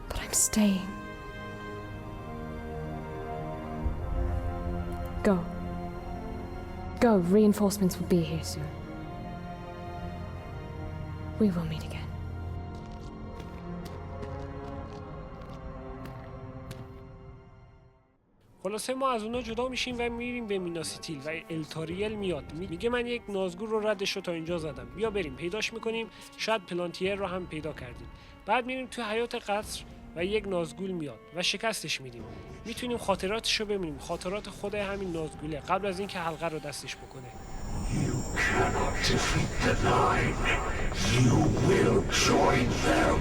But I'm staying. Go. Go, reinforcements will be here soon. We will meet again. خلاصه ما از اونا جدا میشیم و میریم به میناسیتیل و التاریل میاد. میگه من یک نازگول رو ردش رو تا اینجا زدم. بیا بریم پیداش میکنیم. شاید پلانتیر رو هم پیدا کردیم. بعد میریم تو حیات قصر و یک نازگول میاد و شکستش میدیم. میتونیم خاطراتش رو ببینیم. خاطرات خود همین نازگوله قبل از اینکه حلقه رو دستش بکنه. You cannot defeat the Nine. You will join them.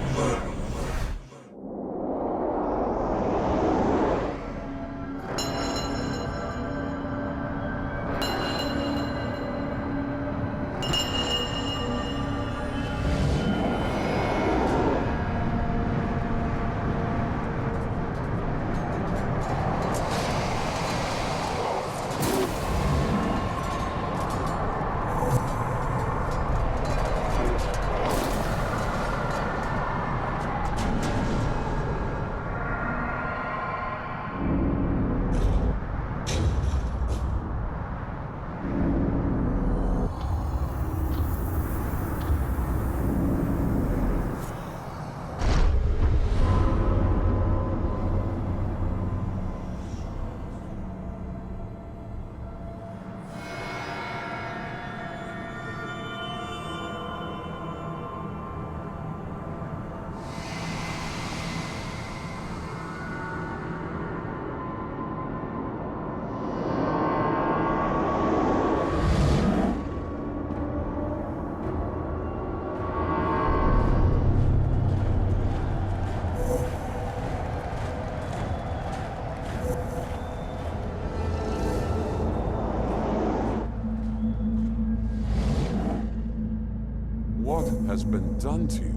has been done to you?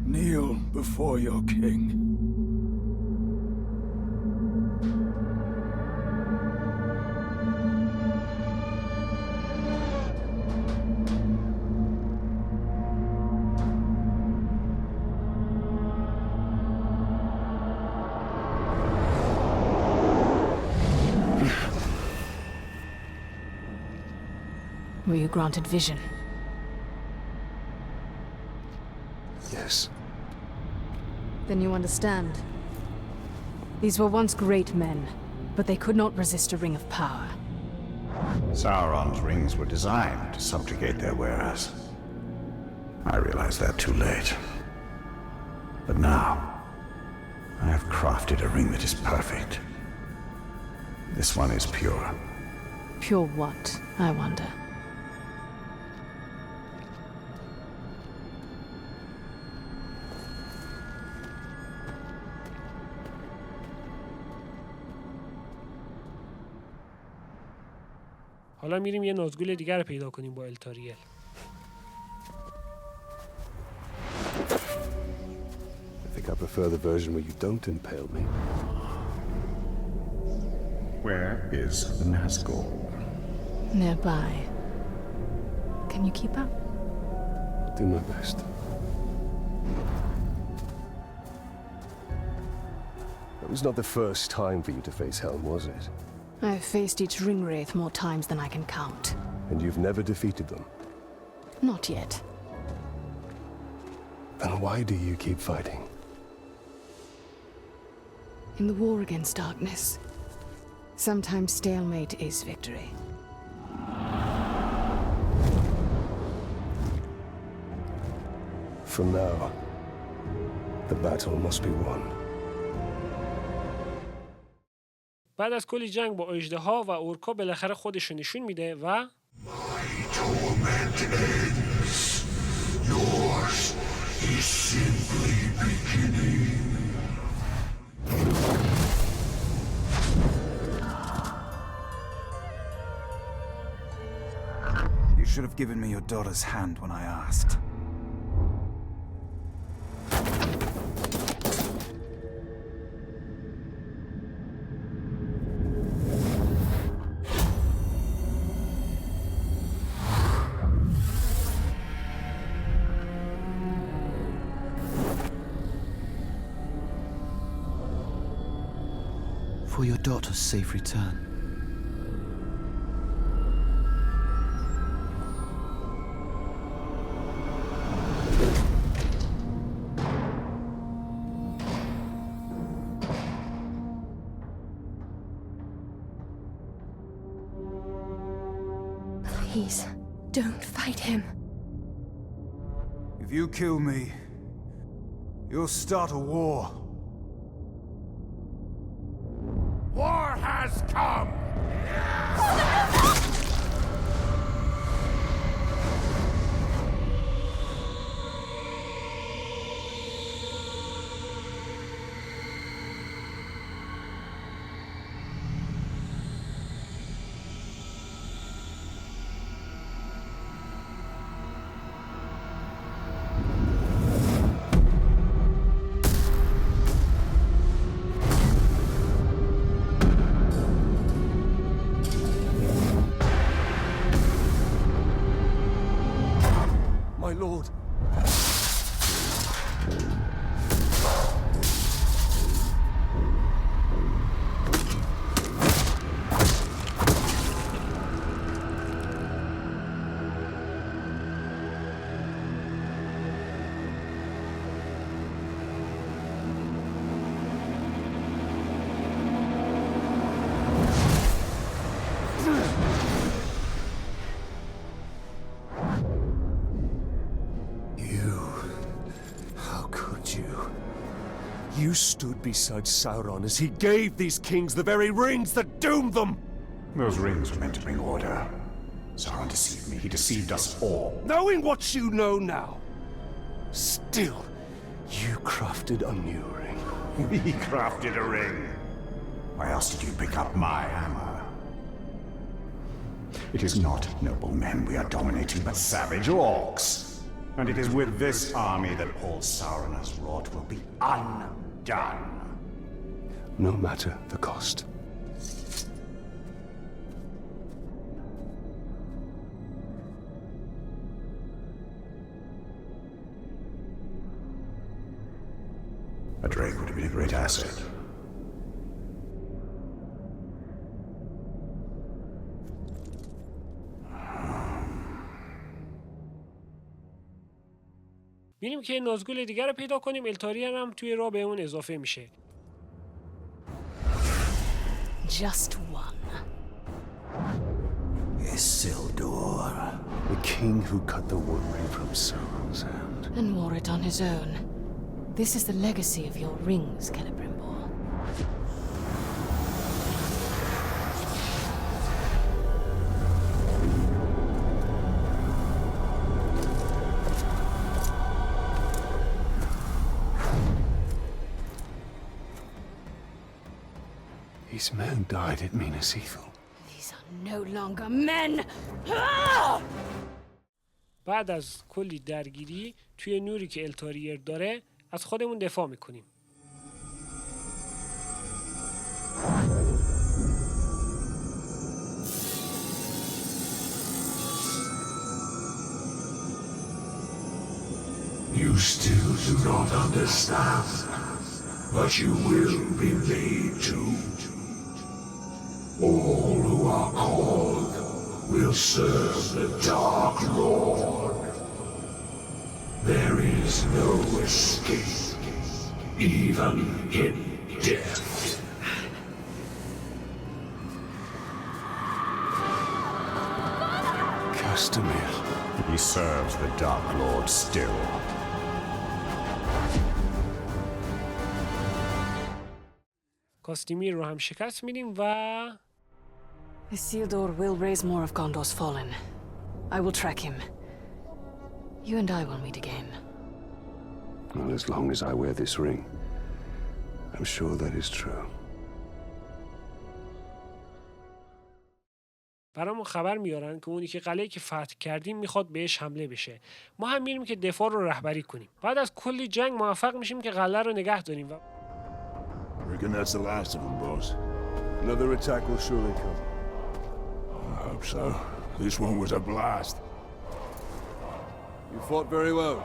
Kneel before your king. Were you granted vision? Yes. Then you understand. These were once great men, but they could not resist a ring of power. Sauron's rings were designed to subjugate their wearers. I realized that too late. But now, I have crafted a ring that is perfect. This one is pure. Pure what, I wonder? حالا میریم یه نازگول دیگر رو پیدا کنیم با التاریل. I think I prefer the version where you don't impale me. Where is the Nazgul? Nearby. Can you keep up? I'll do my best. It was not the first time for you to face Helm, was it? I've faced each ringwraith more times than I can count. And you've never defeated them? Not yet. Then why do you keep fighting? In the war against darkness, sometimes stalemate is victory. For now, the battle must be won. بعد از کلی جنگ با اژدها و اورکا بالاخره خودش رو نشون میده و You should have given me your daughter's hand when I asked. For your daughter's safe return. Please, don't fight him. If you kill me, you'll start a war. War has come! My lord. You stood beside Sauron as he gave these kings the very rings that doomed them! Those rings were meant to bring order. Sauron deceived me. He deceived us all. Knowing what you know now, still, you crafted a new ring. We crafted a ring. I asked you to pick up my hammer. It is not noble men we are dominating, but savage orcs. And it is with this army that all Sauron has wrought will be undone. No matter the cost. A Drake would have been a great asset. میریم که نازگول دیگر رو پیدا کنیم. التاری هم توی راه به اون اضافه میشه. Just one. Isildur. The king who cut the one ring from Sauron's hand. And wore it on his own. This is the legacy of your rings, Berimbor. These men died at Minas Ithil. These are no longer men! Ah! بعد از کلی درگیری توی نوری که التاریر داره از خودمون دفاع میکنیم. You still do not understand, but you will be made to. All who are called will serve the Dark Lord. There is no escape, even in death. Castamere. He serves the Dark Lord still. کاستیمیر رو هم شکست میدیم و Isildur will raise more of Gondor's fallen. I will track him. You and I will meet again. Well, as long as I wear this ring, I'm sure that is true. برامون خبر میارن که اونی که قلعه‌ای که فتح کردیم میخواد بهش حمله بشه. ما هم میریم که دفاع رو رهبری کنیم. بعد از کلی جنگ موفق میشیم که قلعه رو نگه داریم و Reckon that's the last of them, boss. Another attack will surely come. I hope so. This one was a blast. You fought very well.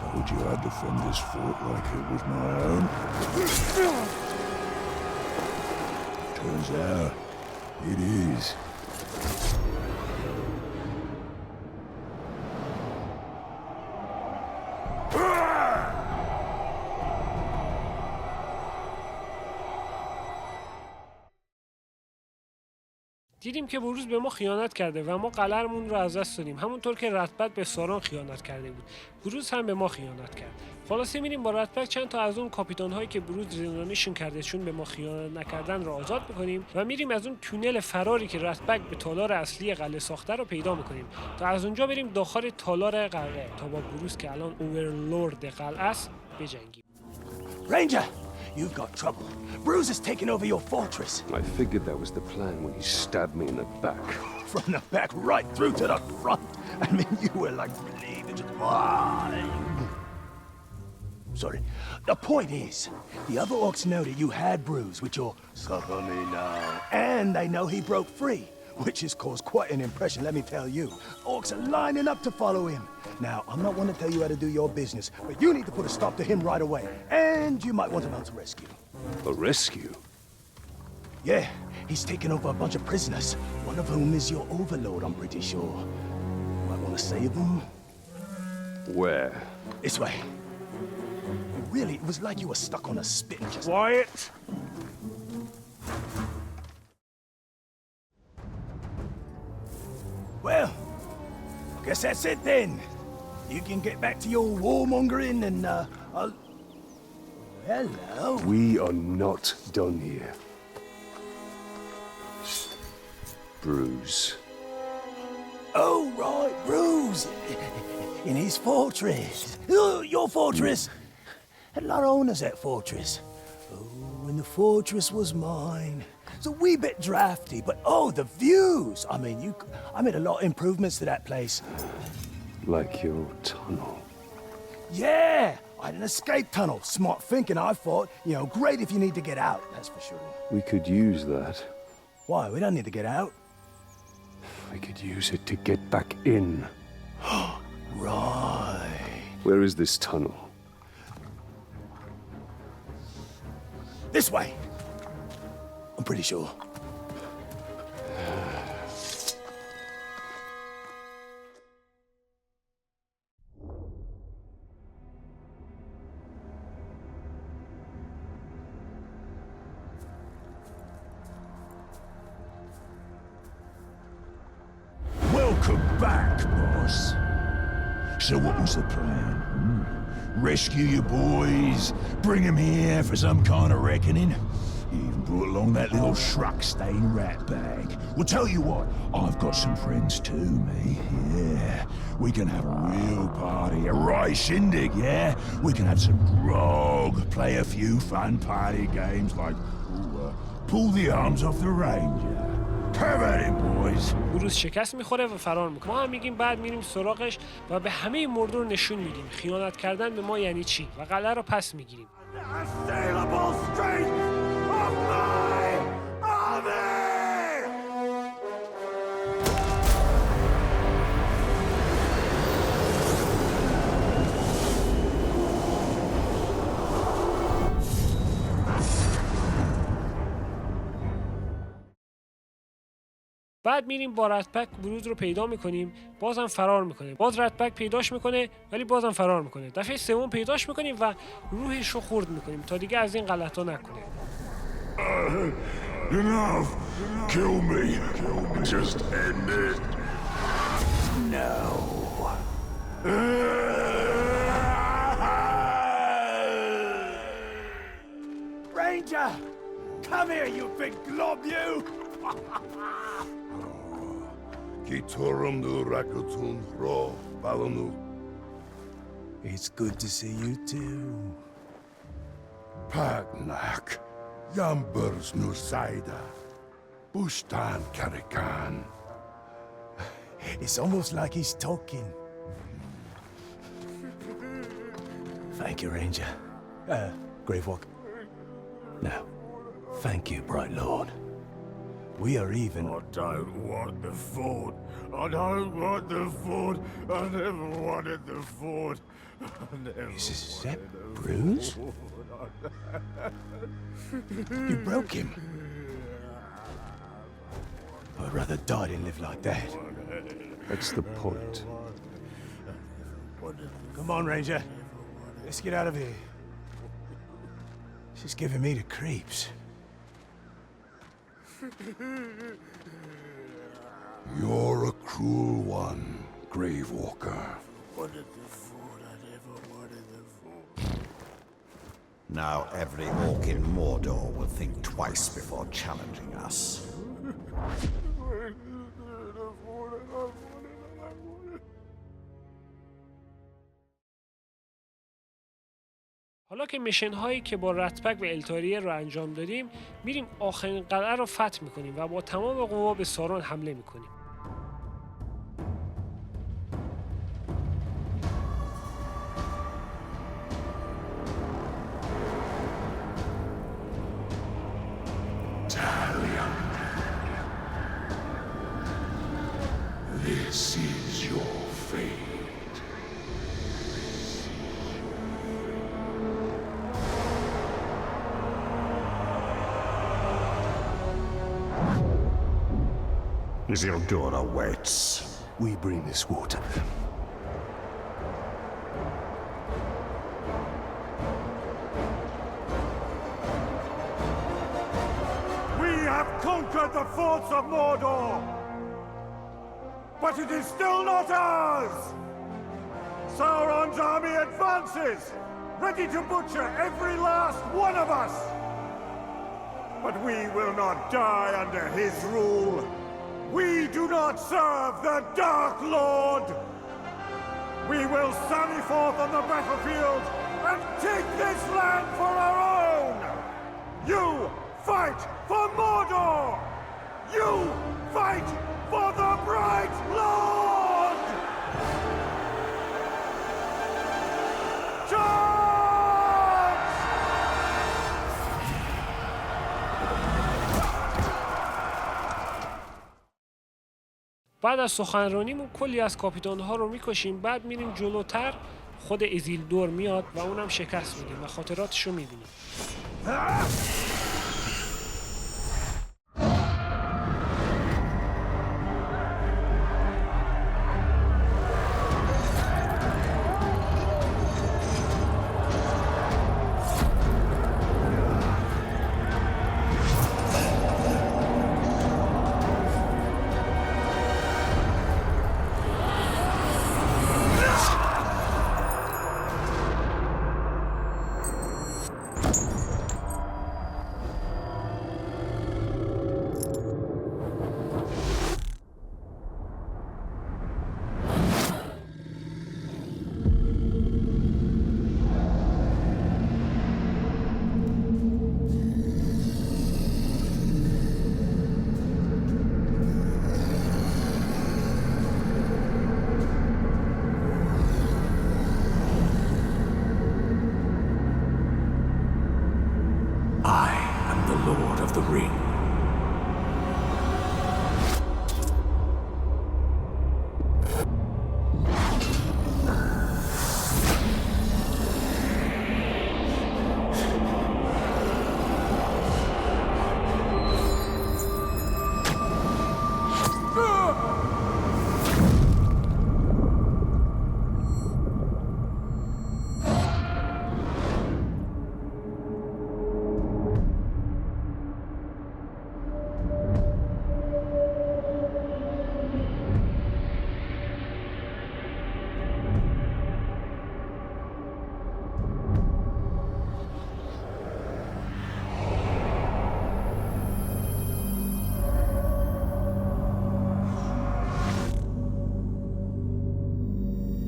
Told you I'd defend this fort like it was my own. Turns out, it is. دیدیم که بروز به ما خیانت کرده و ما قلعه‌مون رو از دست دادیم، همونطور که رتبت به سارون خیانت کرده بود. بروز هم به ما خیانت کرد. خلاصه میریم با رتبت چند تا از اون کاپیتان‌هایی که بروز زندانیشون کرده چون به ما خیانت نکردن رو آزاد می‌کنیم و میریم از اون تونل فراری که رتبت به تالار اصلی قلعه ساخته رو پیدا می‌کنیم تا از اونجا بریم داخل تالار قلعه تا با بروز که الان اوورلورد قلعه است بجنگیم. Ranger! You've got trouble. Bruce has taken over your fortress. I figured that was the plan when he stabbed me in the back. From the back right through to the front. I mean, you were like bleeding just Sorry. The point is, the other orcs know that you had Bruce with your Saroni now. And they know he broke free, which has caused quite an impression, let me tell you. Orcs are lining up to follow him. Now, I'm not one to tell you how to do your business, but you need to put a stop to him right away. And you might want to mount a rescue. A rescue? Yeah, he's taken over a bunch of prisoners, one of whom is your overlord, I'm pretty sure. Might want to save them? Where? This way. Really, it was like you were stuck on a spit and just... Quiet! Well, guess that's it then. You can get back to your warmongering and, I'll... Hello? We are not done here. Bruce. Oh, right, Bruce. In his fortress. Your fortress. Had a lot of owners at fortress. Oh, and the fortress was mine. It's a wee bit drafty, but oh, the views! I mean, I made a lot of improvements to that place. Like your tunnel. Yeah! I had an escape tunnel. Smart thinking, I thought. You know, great if you need to get out, that's for sure. We could use that. Why? We don't need to get out. We could use it to get back in. Right. Where is this tunnel? This way. I'm pretty sure. Welcome back, boss. So what was the plan? Rescue your boys? Bring them here for some kind of reckoning? You even brought along that little shrug-stained rat bag. Well, tell you what, I've got some friends too, me. Yeah, we can have a real party, a right shindig, yeah? We can have some grog, play a few fun party games like pull the arms off the ranger. Have at it, boys. بروز شکست میخوره و فرار میکنه. ما هم میگیم بعد میریم سراغش و به همه موردور نشون میدیم خیانت کردن به ما یعنی چی و قلعه رو پس میگیریم. بعد میریم با ردپک بروز رو پیدا میکنیم، بازم فرار میکنه. باز ردپک پیداش میکنه ولی بازم فرار میکنه. دفعه سوم پیداش میکنیم و روحش رو خورد میکنیم تا دیگه از این غلطا نکنه. Enough. Kill me. Just end it. No. Ranger! Come here, you big glob, you! It's good to see you too. Pagnak, Yambers Nusaida, Bustan Karikan. It's almost like he's talking. Thank you, Ranger. Gravewalk. No. Thank you, Bright Lord. We are even. I don't want the fort. I don't want the fort. I never wanted the fort. Is that Bruce? You broke him. I'd rather die than live like that. That's the point. Come on, Ranger. Let's get out of here. She's giving me the creeps. You're a cruel one, Gravewalker. Now every orc in Mordor will think twice before challenging us. حالا که میشن هایی که با ردپک و التاریه رو انجام دادیم، میریم آخرین قلعه رو فتح میکنیم و با تمام قوا به سارون حمله میکنیم. Talion. This is your fate. Isildur awaits. We bring this water. We have conquered the forts of Mordor! But it is still not ours! Sauron's army advances, ready to butcher every last one of us! But we will not die under his rule! We do not serve the Dark Lord! We will sally forth on the battlefield and take this land for our own! You fight for Mordor! You fight for the Bright Lord! Charge! بعد از سخنرانیمون کلی از کاپیتان‌ها رو میکشیم، بعد میریم جلوتر، خود ازیلدور میاد و اونم شکست میده و خاطراتش رو میبینیم.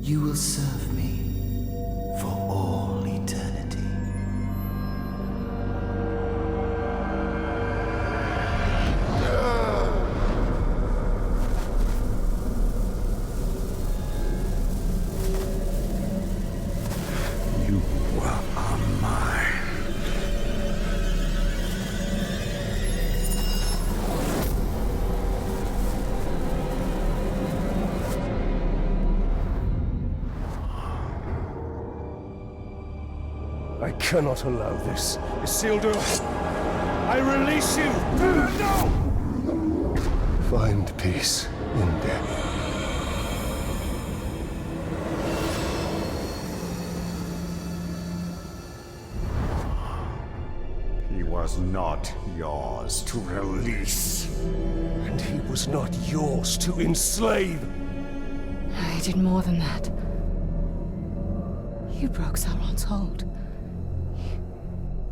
You will serve me for all eternity. You are mine. I cannot allow this. Isildur, I release you! No! Find peace in death. He was not yours to release. And he was not yours to enslave! I did more than that. You broke Sauron's hold.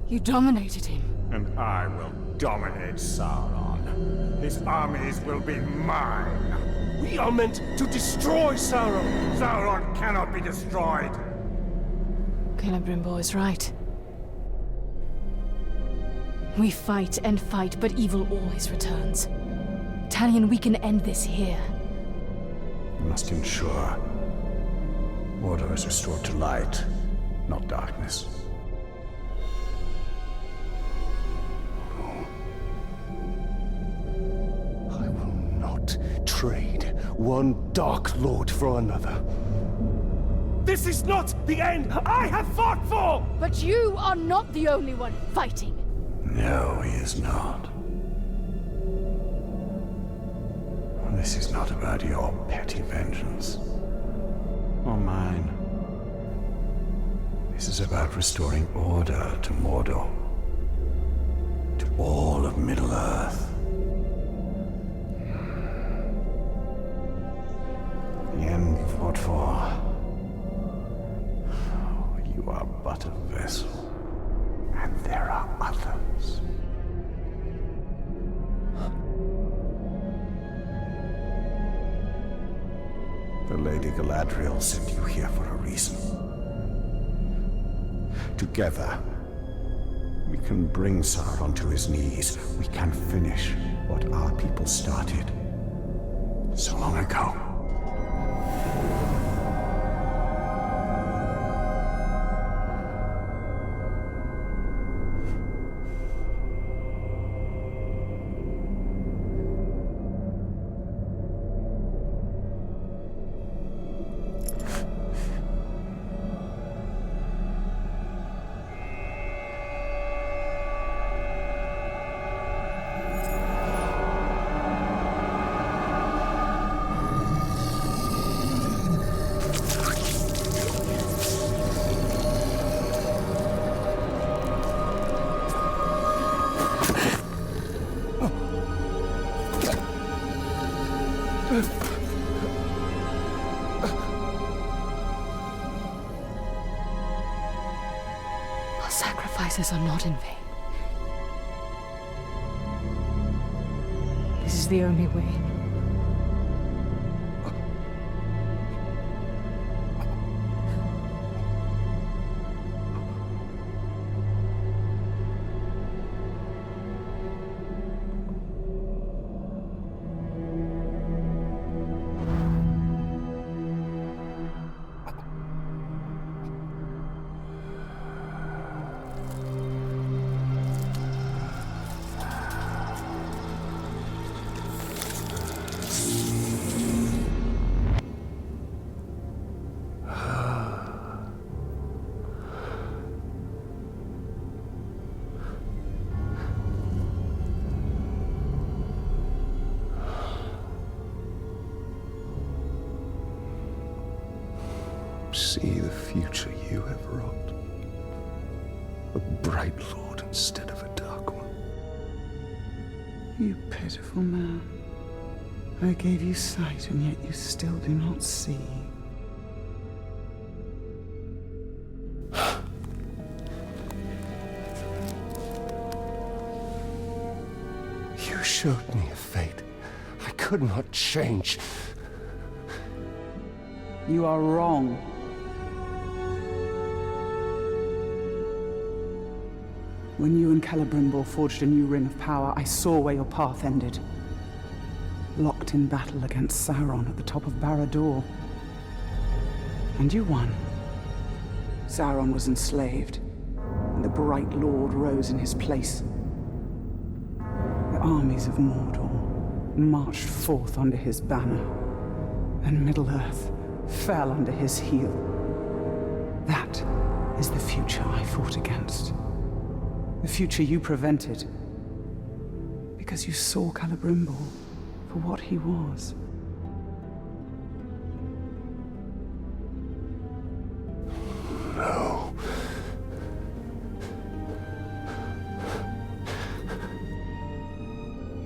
You dominated him. And I will dominate Sauron. His armies will be mine. We are meant to destroy Sauron! Sauron cannot be destroyed! Brimbo is right. We fight and fight, but evil always returns. Talion, we can end this here. We must ensure order is restored to light, not darkness. I will not trade one Dark Lord for another. This is not the end I have fought for! But you are not the only one fighting. No, he is not. This is not about your petty vengeance. Or mine. This is about restoring order to Mordor. To all of Middle-earth. The end you fought for. You are but a vessel. And there are others. The Lady Galadriel sent you here for a reason. Together, we can bring Sauron to his knees. We can finish what our people started so long ago. Our sacrifices are not in vain. This is the only way. See the future you have wrought. A bright lord instead of a dark one. You pitiful man. I gave you sight, and yet you still do not see. You showed me a fate I could not change. You are wrong. When you and Berimbor forged a new ring of power, I saw where your path ended. Locked in battle against Sauron at the top of Barad-dûr. And you won. Sauron was enslaved, and the Bright Lord rose in his place. The armies of Mordor marched forth under his banner, and Middle-earth fell under his heel. That is the future I fought against. The future you prevented. Because you saw Berimbor for what he was. No.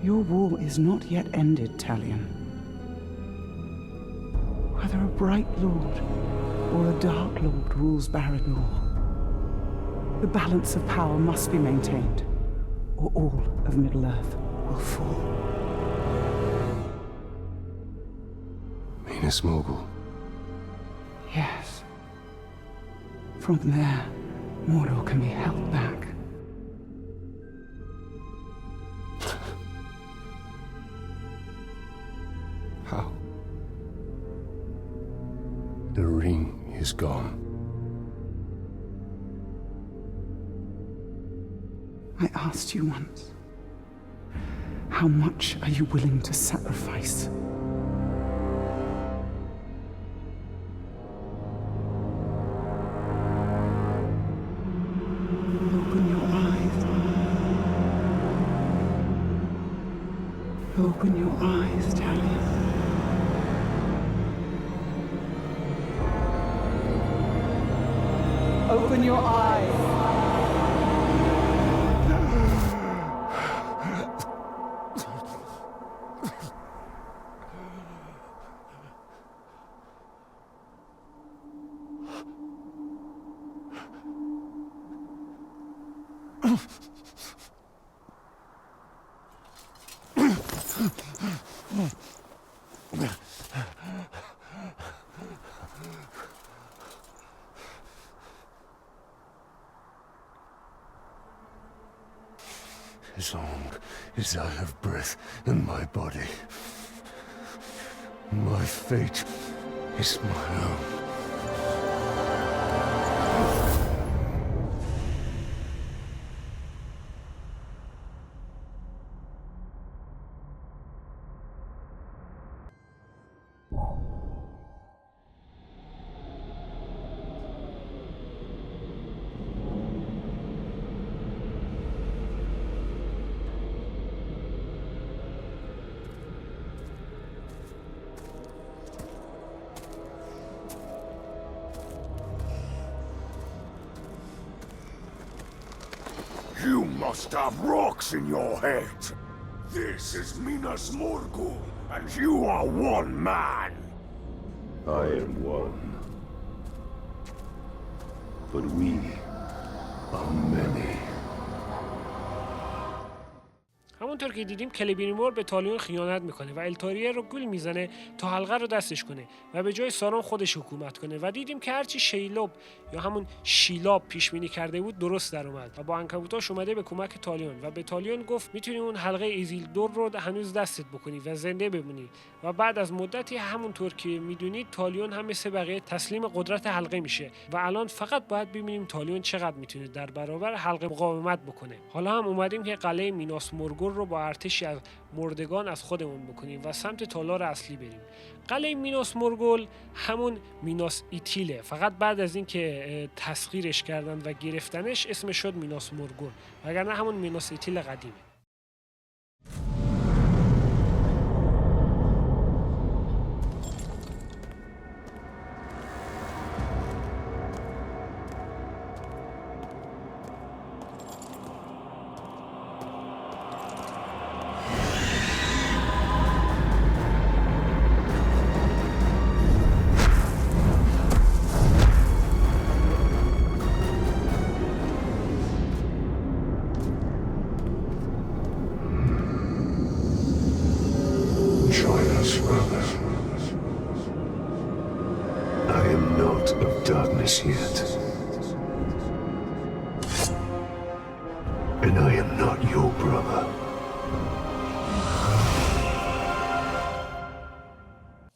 Your war is not yet ended, Talion. Whether a Bright Lord or a Dark Lord rules Barad-dûr, the balance of power must be maintained, or all of Middle-earth will fall. Minas Morgul. Yes. From there, Mordor can be held back. How? The ring is gone. I asked you once, how much are you willing to sacrifice? Open your eyes. Open your eyes, Talion. Open your eyes. As long as I have breath in my body, my fate is my own. You must have rocks in your head. This is Minas Morgul, and you are one man. I am one. But we are many. همونطور که دیدیم بریمبور به تالیون خیانت میکنه و التاریه رو گول میزنه تا حلقه رو دستش کنه و به جای سارون خودش حکومت کنه و دیدیم که هرچی شیلاب یا همون شیلاب پیش بینی کرده بود درست در اومد و با عنکبوتاش اومده به کمک تالیون و به تالیون گفت میتونی اون حلقه ایزیلدور رو هنوز دستت بکنی و زنده بمونی و بعد از مدتی همونطور که میدونید تالیون هم مثل بقیه تسلیم قدرت حلقه میشه و الان فقط باید ببینیم تالیون چقدر میتونه در برابر حلقه مقاومت بکنه. حالا هم اومدیم که قلعه میناس مورگول رو با ارتشی از مردگان از خودمون بکنیم و سمت تالار اصلی بریم. قلعه میناس مورگول همون میناس ایتیله، فقط بعد از اینکه تسخیرش کردن و گرفتنش اسمش شد میناس مورگول، وگرنه همون میناس ایتیل قدیمه. Yet. And I am not your brother.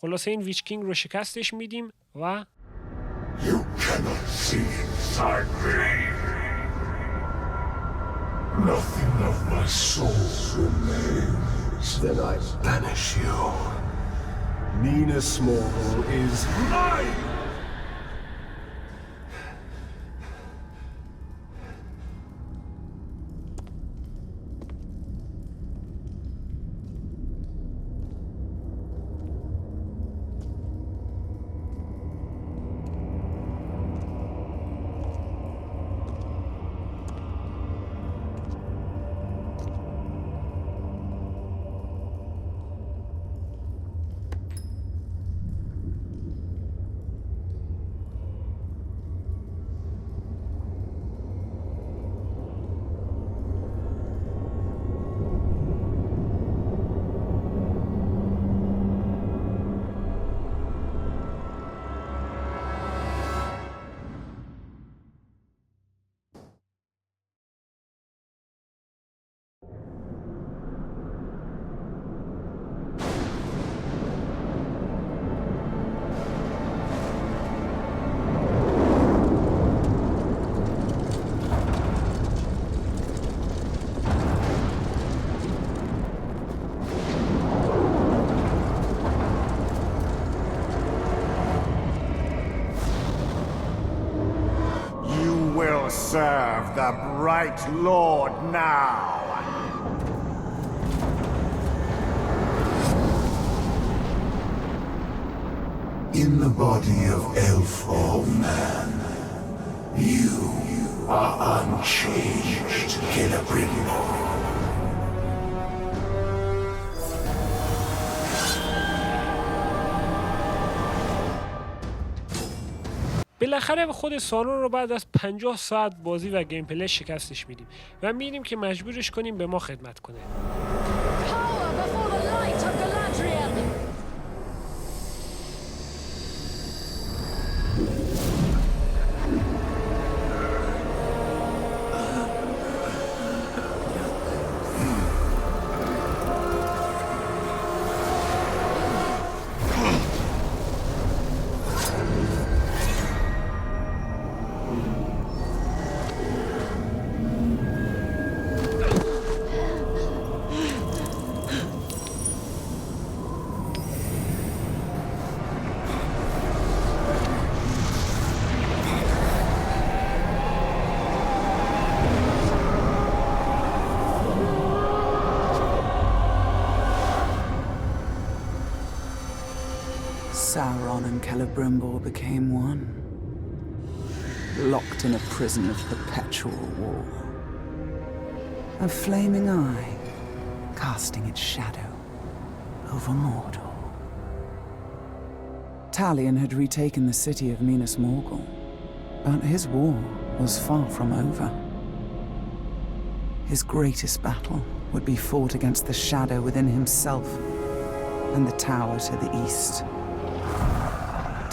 خلاصه این ویچ کینگ رو شکستش میدیم و You cannot see inside me. Nothing of my soul remains. Then I banish you. Minas Morgul is mine! Serve the bright Lord now. In the body of elf or man, you are unchanged, Berimbor. بالاخره به خود سارون رو بعد از 50 ساعت بازی و گیم پلی شکستش میدیم و میریم که مجبورش کنیم به ما خدمت کنه. Sauron and Berimbor became one, locked in a prison of perpetual war. A flaming eye casting its shadow over Mordor. Talion had retaken the city of Minas Morgul, but his war was far from over. His greatest battle would be fought against the shadow within himself and the tower to the east.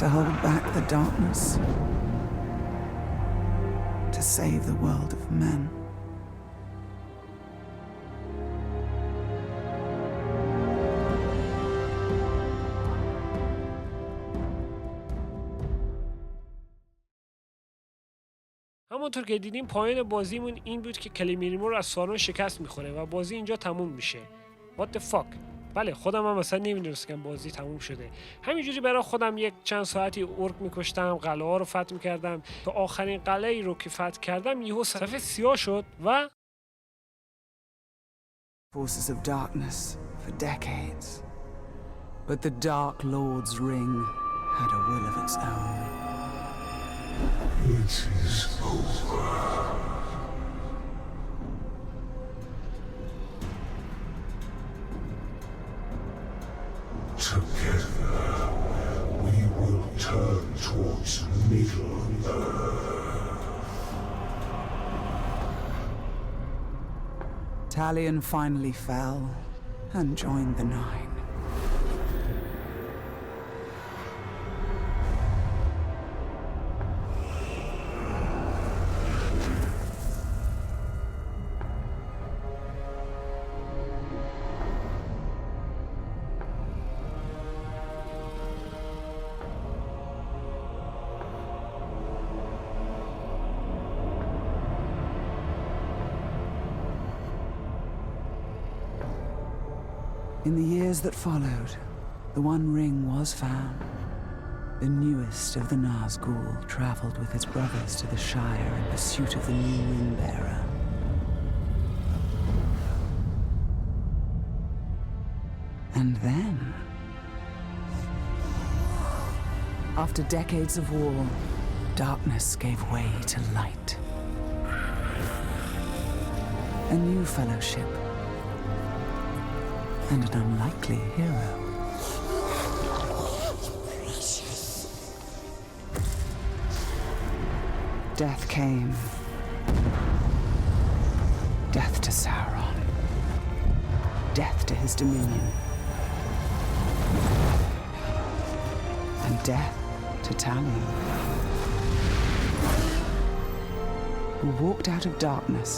To hold back the darkness, to save the world of men. همونطور که دیدیم پایان بازیمون این بود که بریمبور از سارون شکست میخوره و بازی اینجا تموم میشه. What the fuck؟ بله خودم هم مثلا نمیدونستم بازی تموم شده. همینجوری برای خودم یک چند ساعتی اورک میکشتم، قلعه ها رو فتح میکردم تا آخرین قلعه ای رو که فتح کردم یهو صفحه سیاه شد و Forces of darkness for decades. But the Dark Lord's ring had a will of its own. It is over. Together, we will turn towards Middle-earth. Talion finally fell and joined the Nine. In the years that followed, the One Ring was found. The newest of the Nazgul traveled with his brothers to the Shire in pursuit of the new ring-bearer. And then, after decades of war, darkness gave way to light. A new fellowship, and an unlikely hero. Death came. Death to Sauron. Death to his dominion. And death to Talion, who walked out of darkness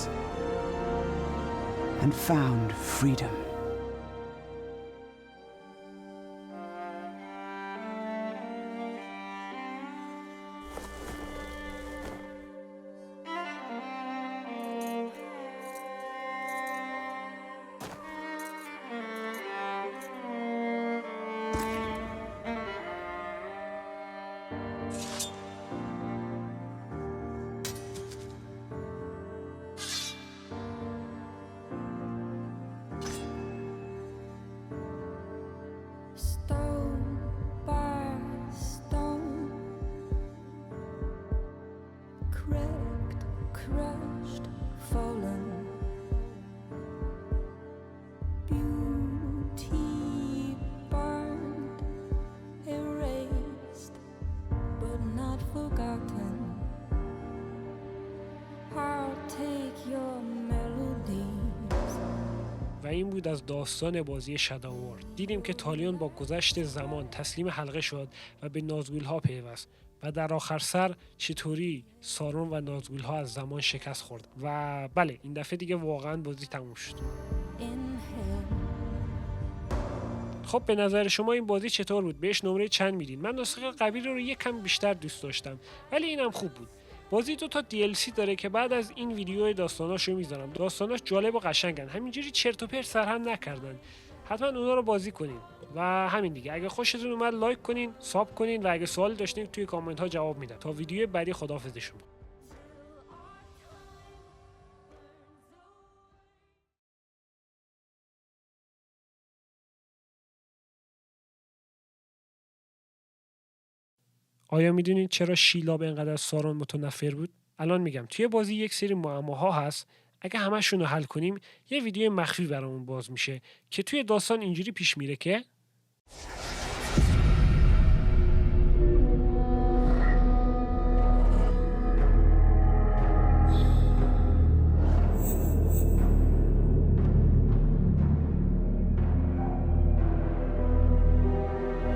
and found freedom. و این بود از داستان بازی شادوور. دیدیم که تالیون با گذشت زمان تسلیم حلقه شد و به نازگول ها پیوست و در آخر سر چطوری سارون و نازگول ها از زمان شکست خورد. و بله این دفعه دیگه واقعا بازی تموم شد. خب به نظر شما این بازی چطور بود؟ بهش نمره چند میدین؟ من نسخه قبلی رو یکم بیشتر دوست داشتم ولی اینم خوب بود. بازی 2 تا DLC داره که بعد از این ویدیو داستاناشو میذارم. داستاناش جالب و قشنگن، همینجوری چرت و پرت سرهم نکردن. حتما اونا رو بازی کنین و همین دیگه. اگه خوشتون اومد لایک کنین، ساب کنین و اگه سوالی داشتین توی کامنت ها جواب میدم. تا ویدیو بعدی خداحافظ شما. آیا میدونید چرا شیلاب اینقدر از سارون متنفر بود؟ الان میگم. توی بازی یک سری معماها هست، اگه همشون رو حل کنیم یه ویدیو مخفی برامون باز میشه که توی داستان اینجوری پیش میره که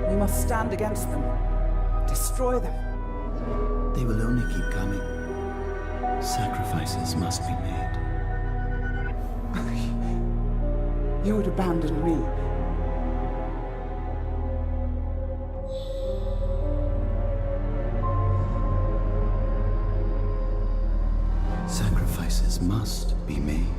We must stand against them. Destroy them. They will only keep coming. Sacrifices must be made. You would abandon me. Sacrifices must be made.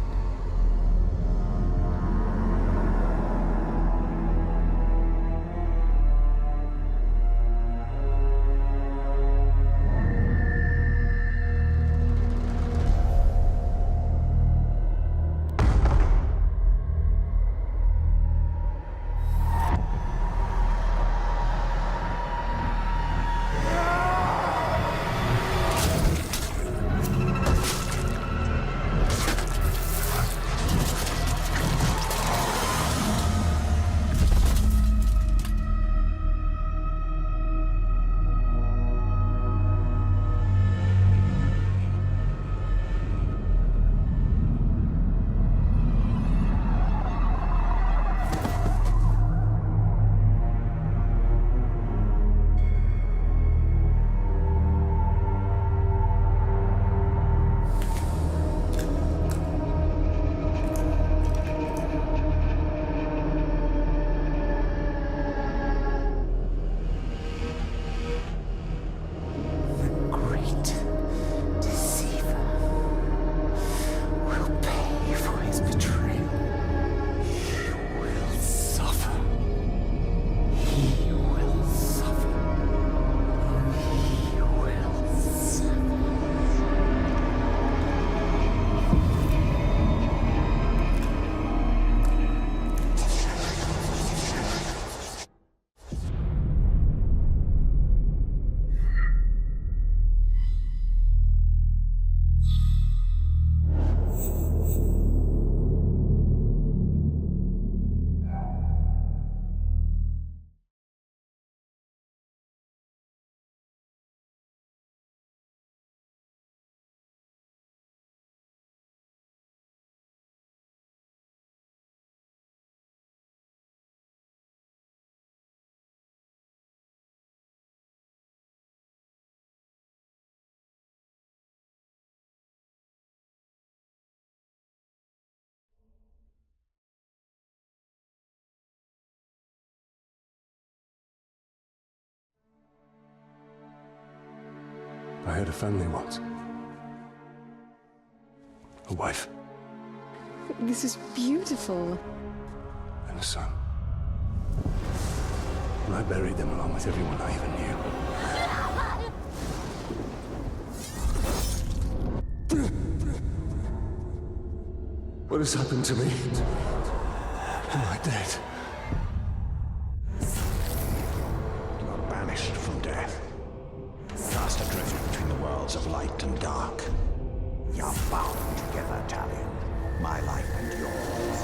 I had a family once. A wife. This is beautiful. And a son. And I buried them along with everyone I even knew. What has happened to me? Am I dead? You are banished from death. Cast adrift between the worlds of light and dark. We are bound together, Talion. My life and yours.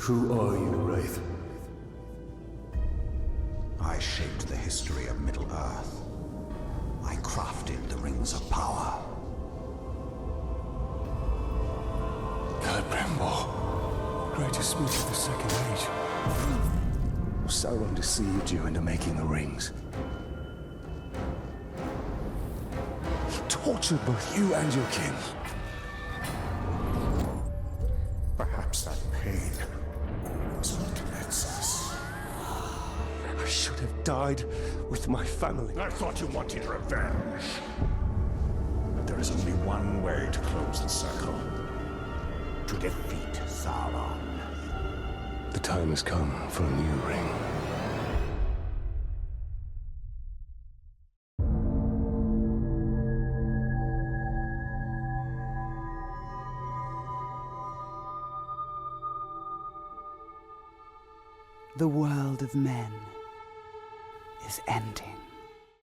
Who are you, Wraith? I shaped the history of Middle-earth. I crafted the rings of power. Berimbor, greatest speech of the Second Age. Sauron deceived you into making the rings. He tortured both you and your kin. Perhaps that pain was what nets us. I should have died with my family. I thought you wanted revenge. But there is only one way to close the circle. To defeat Sauron. The time has come for a new ring. The world of men. is ending.